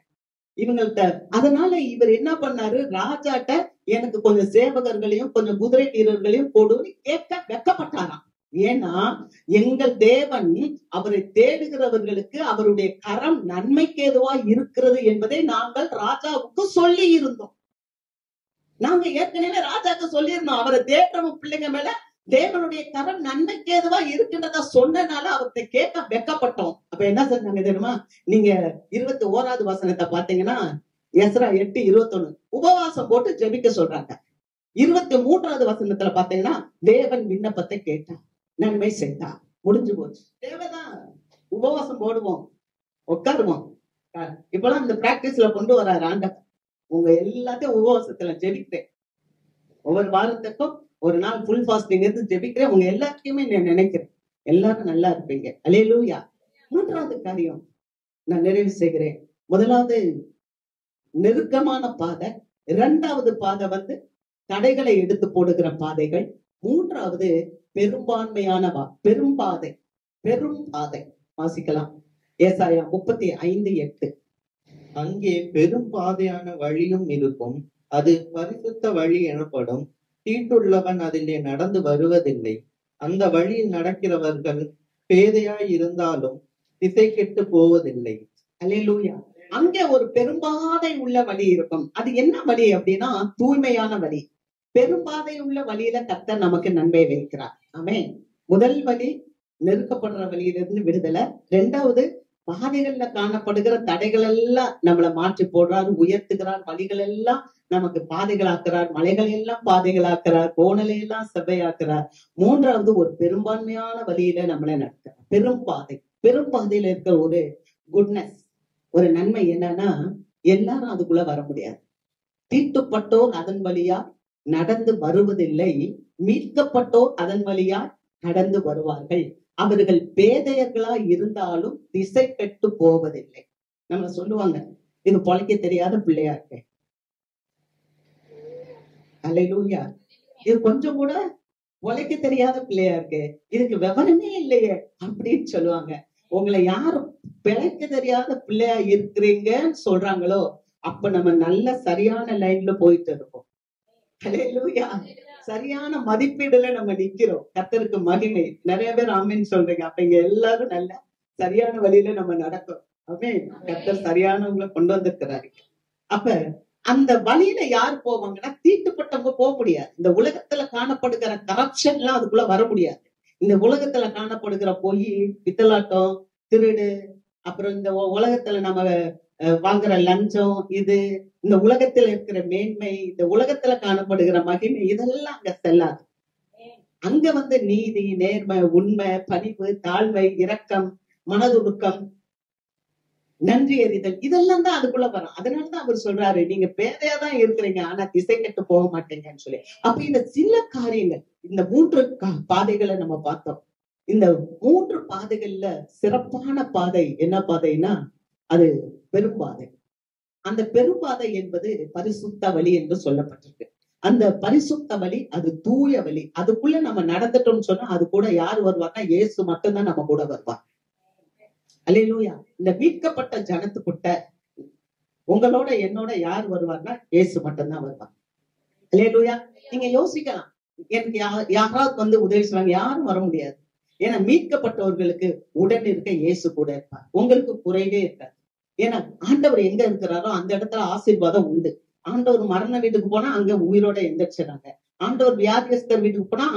இவங்கள்ட்ட. அதனால இவர் என்ன பண்ணாரு? ராஜாட்ட எனக்கு கொஞ்சம் சேவகர்களையும் கொஞ்சம் குதிரை வீரர்களையும் கொடுன்னு கேட்க வெட்கப்பட்டாராம். ஏன்னா எங்கள் தேவன் அவரை தேடுகிறவர்களுக்கு அவருடைய கரம் நன்மைக்கு ஏதுவா இருக்கிறது என்பதை நாங்கள் ராஜாவுக்கு சொல்லி இருந்தோம். நாங்க ஏற்கனவே ராஜாக்கு சொல்லியிருந்தோம், அவரை தேடுறவங்க பிள்ளைங்க மேல தேவனுடைய கரம் நன்மைக்கு ஏதுவா இருக்குன்றத சொன்னனால அவர்கிட்ட கேட்க வெட்கப்பட்டோம். அப்ப என்ன செஞ்சாங்க தெரியுமா? நீங்க 21வது வசனத்தை பாத்தீங்கன்னா, எஸ்ரா 8:21 உபவாசம் போட்டு ஜெபிக்க சொல்றாங்க. 23வது வசனத்துல பாத்தீங்கன்னா, தேவன் விண்ணப்பத்தை கேட்டார், நன்மை செய்தார், முடிஞ்சு போச்சு. தேவைதான். உபவாசம் போடுவோம், உட்காருவோம். இப்பெல்லாம் இந்த பிராக்டிஸ்ல கொண்டு வர்றாரு ஆண்டவர். உங்க எல்லாத்தையும் உபவாசத்துல ஜெபிக்கிறேன். ஒவ்வொரு வாரத்துக்கும் ஒரு நாள் ஃபுல் ஃபாஸ்டிங் இருந்து ஜெபிக்கிறேன். உங்க எல்லாத்தையுமே நான் நினைக்கிறேன். எல்லாரும் நல்லா இருப்பீங்க. அல்லேலூயா. 3வது காரியம் நான் நிறைவு செய்கிறேன். முதலாவது நெருக்கமான பாதை, 2வது பாதை தடைகளை எடுத்து போடுகிற பாதைகள், 3வது பெரும்பான்மையான பெரும்பாதை. வாசிக்கலாம். ஏசாயா 35:8. அங்கே பெரும் பாதையான வழியும் இருக்கும், அது பரிசுத்த வழி எனப்படும். தீட்டுள்ளவன் அதிலே நடந்து வருவதில்லை. அந்த வழியில் நடக்கிறவர்கள் பேதையாய் இருந்தாலும் திசை கெட்டு போவதில்லை. அல்லேலூயா. அங்கே ஒரு பெரும்பாதை உள்ள வழி இருக்கும். அது என்ன வழி அப்படின்னா தூய்மையான வழி. பெரும்பாதை உள்ள வழியில கர்த்தர் நமக்கு நன்மை வைக்கிறார். ஆமென். முதல் வழி நெருக்கப்படுற வழியிலிருந்து விடுதலை. 2வது பாதைகள்ல காணப்படுகிற தடைகள் எல்லாம் நம்மளை மாற்றி போடுறார், உயர்த்துகிறார். வழிகள் எல்லாம் நமக்கு பாதைகளாக்குறார், மலைகளை எல்லாம் பாதைகளாக்குறார், கோணலை எல்லாம் செவ்வையாக்குறார். 3வது ஒரு பெரும்பான்மையான வழியில நம்மளை நடக்கிறார். பெரும்பாதையில இருக்கிற ஒரு குட்னஸ், ஒரு நன்மை என்னன்னா, எல்லாரும் அதுக்குள்ள வர முடியாது. தீட்டுப்பட்டோர் அதன் வழியா நடந்து வருவதில்லை, மீட்கப்பட்டோர் அதன் வழியா கடந்து வருவார்கள். அவர்கள் பேதையர்களா இருந்தாலும் திசை கெட்டு போவதில்லை. நம்ம சொல்லுவாங்க, இது பொழைக்க தெரியாத பிள்ளையா இருக்கு. அல்லேலூயா. இது கொஞ்சம் கூட பொழைக்க தெரியாத பிள்ளையா இருக்கு, இதுக்கு விவரமே இல்லையே அப்படின்னு சொல்லுவாங்க. உங்களை யாரும் பிழைக்க தெரியாத பிள்ளையா இருக்கிறீங்கன்னு சொல்றாங்களோ அப்ப நம்ம நல்ல சரியான லைன்ல போயிட்டு இருக்கோம். அல்லேலூயா. சரியான மதிப்பீடுல நம்ம நிக்கிறோம். கர்த்தருக்கு மகிமை. நிறைய பேர் ஆமேன்னு சொல்றீங்க. அப்ப இங்க எல்லாரும் நல்ல சரியான வழியில நம்ம நடக்கும். ஆமென். கர்த்தர் சரியானவங்களை கொண்டு வந்திருக்கிறாரு. அப்ப அந்த வழியில யார் போவாங்கன்னா, தீட்டுப்பட்டவங்க போக முடியாது. இந்த உலகத்துல காணப்படுகிற கரப்ஷன் எல்லாம் அதுக்குள்ள வர முடியாது. இந்த உலகத்துல காணப்படுகிற பொய், பித்தலாட்டம், திருடு, அப்புறம் இந்த உலகத்துல நம்ம வாங்குற லஞ்சம், இது இந்த உலகத்துல இருக்கிற மேன்மை, இந்த உலகத்துல காணப்படுகிற மகிமை, இதெல்லாம் அங்க செல்லாது. அங்க நீதி, நேர்மை, உண்மை, பணிவு, தாழ்மை, இரக்கம், மனதுருக்கம், நன்றி அறிதல், இதெல்லாம் தான் அதுக்குள்ள வரும். அதனாலதான் அவர் சொல்றாரு, நீங்க பேதையாதான் இருக்கிறீங்க, ஆனா திசை கெட்டு போக மாட்டீங்கன்னு சொல்லி. அப்ப இந்த சில காரியங்கள், இந்த 3 பாதைகளை நம்ம பார்த்தோம். இந்த 3 பாதைகள்ல சிறப்பான பாதை என்ன பாதைன்னா, அது பெரும்பாதை. அந்த பெரும்பாதை என்பது பரிசுத்த வழி என்று சொல்லப்பட்டிருக்கு. அந்த பரிசுத்த வழி அது தூய வழி. அதுக்குள்ள நம்ம நடந்துட்டோம்னு சொன்னா அது கூட யார் வருவார்னா, இயேசு மட்டும்தான் நம்ம கூட வருவார். அல்லேலூயா. இந்த மீட்கப்பட்ட ஜனத்துக்குட்ட உங்களோட என்னோட யார் வருவார்னா, இயேசு மட்டும்தான் வருவார். அல்லேலூயா. நீங்க யோசிக்கலாம், எனக்கு யாராவது வந்து உதவி செய்வாங்க? யாரும் வர முடியாது. ஏன்னா மீட்கப்பட்டவர்களுக்கு உடன் இருக்க இயேசு கூட இருப்பார். உங்களுக்கு குறைவே இருக்காது. ஏன்னா ஆண்டவர் எங்க இருக்கிறாரோ அந்த இடத்துல ஆசீர்வாதம் உண்டு. ஆண்டவர் மரண வீட்டுக்கு போனா அங்க உயிரோட எந்திரிச்சுறாங்க. ஆண்டவர் வியாதியஸ்தர் வீட்டுக்கு போனா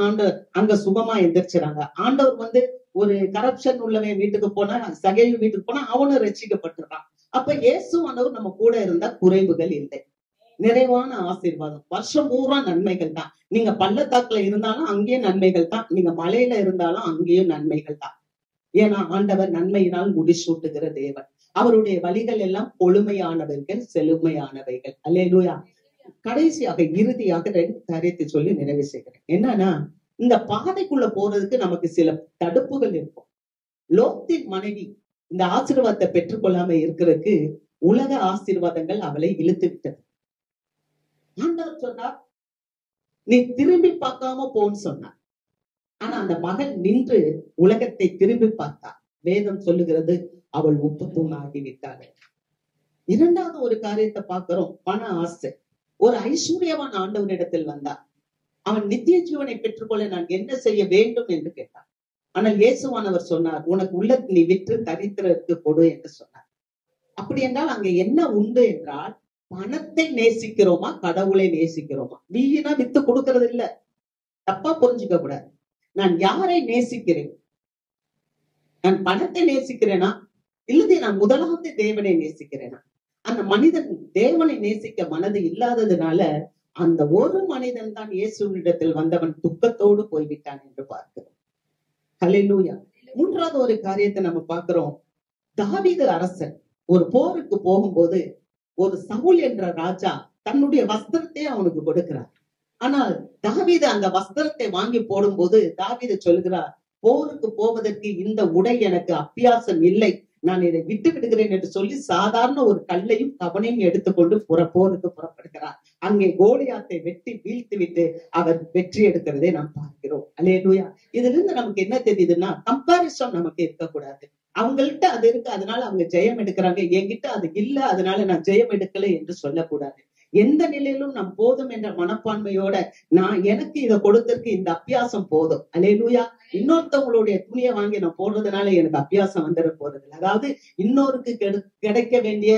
அங்க சுகமா எந்திரிச்சுறாங்க. ஆண்டவர் வந்து ஒரு கரப்ஷன் உள்ளவன் வீட்டுக்கு போனா, சகைவு வீட்டுக்கு போனா அவனும் ரட்சிக்கப்பட்டுறான். அப்ப இயேசுவானவர் நம்ம கூட இருந்தா குறைவுகள் இல்லை, நிறைவான ஆசீர்வாதம். வருஷம் பூரா நன்மைகள் தான். நீங்க பள்ளத்தாக்குல இருந்தாலும் அங்கேயும் நன்மைகள் தான், நீங்க மலையில இருந்தாலும் அங்கேயும் நன்மைகள் தான். ஏன்னா ஆண்டவர் நன்மையினால் முடிசூட்டுகிற தேவன். அவருடைய வழிகள் எல்லாம் கொழுமையானவைகள், செழுமையானவைகள். அல்லேலூயா. கடைசியாக இறுதியாக 2 காரியத்தை சொல்லி நிறைவு செய்கிறேன். என்னன்னா, இந்த பாதைக்குள்ள போறதுக்கு நமக்கு சில தடுப்புகள் இருக்கும். லோத்தின் மனைவி இந்த ஆசீர்வாதத்தை பெற்றுக்கொள்ளாம இருக்கிறதுக்கு உலக ஆசீர்வாதங்கள் அவளை இழுத்து விட்டது. ஆண்டவர் சொன்னார், நீ திரும்பி பார்க்காம போன்னு சொன்னார். ஆனா அந்த மகள் நின்று உலகத்தை திரும்பி பார்த்தார். வேதம் சொல்லுகிறது, அவள் உப்புத்தூண் ஆகிவிட்டாள். இரண்டாவது ஒரு காரியத்தை பார்க்கிறோம், பண ஆசை. ஒரு ஐஸ்வர்யவான் ஆண்டவரிடத்தில் வந்தார். அவன் நித்திய ஜீவனை பெற்றுக்கொள்ள நான் என்ன செய்ய வேண்டும் என்று கேட்டான். ஆனால் இயேசுவானவர் சொன்னார், உனக்கு உள்ளத்தை நீ விற்று தரித்திரருக்கு கொடு என்று சொன்னார். அப்படி என்றால் அங்க என்ன உண்டு என்றால், பணத்தை நேசிக்கிறோமா கடவுளை நேசிக்கிறோமா? வீணா வித்து கொடுக்கறது இல்ல, தப்பா புரிஞ்சுக்க கூடாது. நான் யாரை நேசிக்கிறேன்? நான் பணத்தை நேசிக்கிறேனா இல்லது நான் முதலாவது தேவனை நேசிக்கிறேனா? அந்த மனிதன் தேவனை நேசிக்க மனது இல்லாததுனால அந்த ஒரு மனிதன் தான் இயேசுவினிடத்தில் வந்தவன் துக்கத்தோடு போய்விட்டான் என்று பார்க்கிறோம். ஹல்லேலூயா. மூன்றாவது ஒரு காரியத்தை நம்ம பார்க்கிறோம். தாவீது அரசன் ஒரு போருக்கு போகும்போது ஒரு சவுல் என்ற ராஜா தன்னுடைய வஸ்திரத்தை அவனுக்கு கொடுக்கிறார். ஆனால் தாவீது அந்த வஸ்திரத்தை வாங்கி போடும்போது தாவீது சொல்கிறார், போருக்கு போவதற்கு இந்த உடை எனக்கு அபியாசம் இல்லை, நான் இதை விட்டு விடுகிறேன் என்று சொல்லி சாதாரண ஒரு கல்லையும் கவனையும் எடுத்துக்கொண்டு போருக்கு புறப்படுகிறார். அங்கே கோலியாத்தை வெட்டி வீழ்த்தி விட்டு அவர் வெற்றி எடுக்கிறதை நாம் பார்க்கிறோம். அல்லேலூயா. இதுல இருந்து நமக்கு என்ன தெரியுதுன்னா, கம்பாரிசன் நமக்கு இருக்கக்கூடாது. அவங்கள்ட்ட அது இருக்கு அதனால அவங்க ஜெயம் எடுக்கிறாங்க, என்கிட்ட அது இல்ல அதனால நான் ஜெயம் எடுக்கல என்று சொல்லக்கூடாது. எந்த நிலையிலும் நாம் போதும் என்ற மனப்பான்மையோட, நான் எனக்கு இதை கொடுத்திருக்கு, இந்த அபியாசம் போதும். அல்லேலூயா. இன்னொருத்தவங்களுடைய துணியை வாங்கி நான் போடுறதுனால எனக்கு அபியாசம் வந்துட போறது இல்லை. அதாவது இன்னொருக்கு கிடைக்க வேண்டிய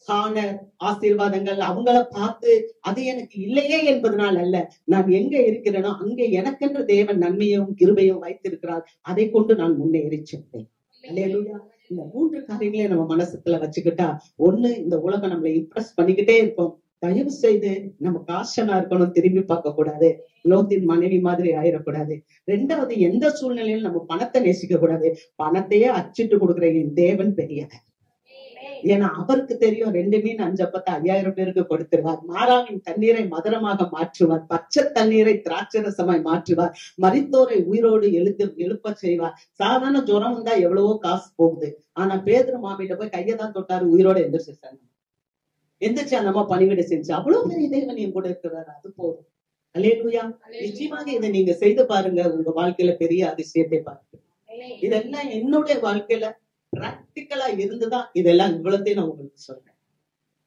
ஹானர் ஆசீர்வாதங்கள் அவங்கள பார்த்து அது எனக்கு இல்லையே என்பதனால் அல்ல, நான் எங்க இருக்கிறேனோ அங்கே எனக்கென்று தேவன் நன்மையும் கிருபையும் வைத்திருக்கிறார், அதை கொண்டு நான் முன்னேறி சென்றேன். அல்லேலூயா. இந்த 3 காரியங்களே நம்ம மனசுக்குள்ள வச்சுக்கிட்டா, ஒண்ணு, இந்த உலகம் நம்மளை இம்ப்ரெஸ் பண்ணிக்கிட்டே இருக்கும். தயவு செய்து நம்ம காஷனா இருக்கணும், திரும்பி பார்க்க கூடாது, லோத்தின் மனைவி மாதிரி ஆயிடக்கூடாது. 2வது, எந்த சூழ்நிலையிலும் நம்ம பணத்தை நேசிக்க கூடாது. பணத்தையே அச்சிட்டு கொடுக்குற என் தேவன் பெரியவர். ஏன்னா அவருக்கு தெரியும் 2 மீன் 5 அப்பத்தை 5000 பேருக்கு கொடுத்துருவார். மாறாவின் தண்ணீரை மதுரமாக மாற்றுவார், பச்சை தண்ணீரை திராட்சரசமாய் மாற்றுவார், மரித்தோரை உயிரோடு எழுப்ப செய்வார். சாதாரண ஜுரம் வந்தா எவ்வளவோ காசு போகுது. ஆனா பேதுரு மாமிட்ட போய் கையதான் தொட்டாரு, உயிரோட எந்திரிச்சு அந்த அம்மா பணிவிடை செஞ்சு, அவ்வளவு பெரிய தேவன் என் கூட இருக்கிறாரு, அது போதும். அல்லேலூயா. நிச்சயமாக இதை நீங்க செய்து பாருங்க, உங்க வாழ்க்கையில பெரிய அதிசயத்தை பாருங்க. இதெல்லாம் என்னுடைய வாழ்க்கையில பிராக்டிக்கலா இருந்துதான் இதெல்லாம் இவ்வளத்தையும் நான் உங்களுக்கு சொல்றேன்.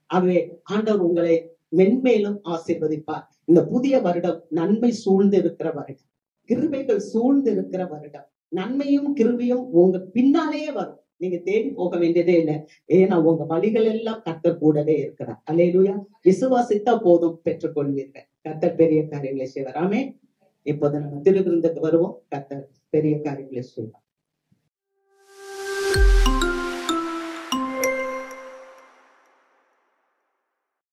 ஆகவே ஆண்டவர் உங்களை மென்மேலும் ஆசீர்வதிப்பார். இந்த புதிய வருடம் நன்மை சூழ்ந்து இருக்கிற வருடம், கிருபைகள் சூழ்ந்து இருக்கிற வருடம். நன்மையும் கிருபையும் உங்க பின்னாலேயே வரும், நீங்க தேடி போக வேண்டியதே இல்லை. ஏன்னா உங்க வழிகள் எல்லாம் கர்த்தர் கூடவே இருக்கிறார். அல்லேலூயா. விசுவாசித்தா போதும், பெற்றுக்கொள்வீர்கள். கர்த்தர் பெரிய காரியங்களை செய்வார். ஆமென். இப்போது நம்ம திருவிருந்துக்கு வருவோம். கர்த்தர் பெரிய காரியங்களை செய்வார்.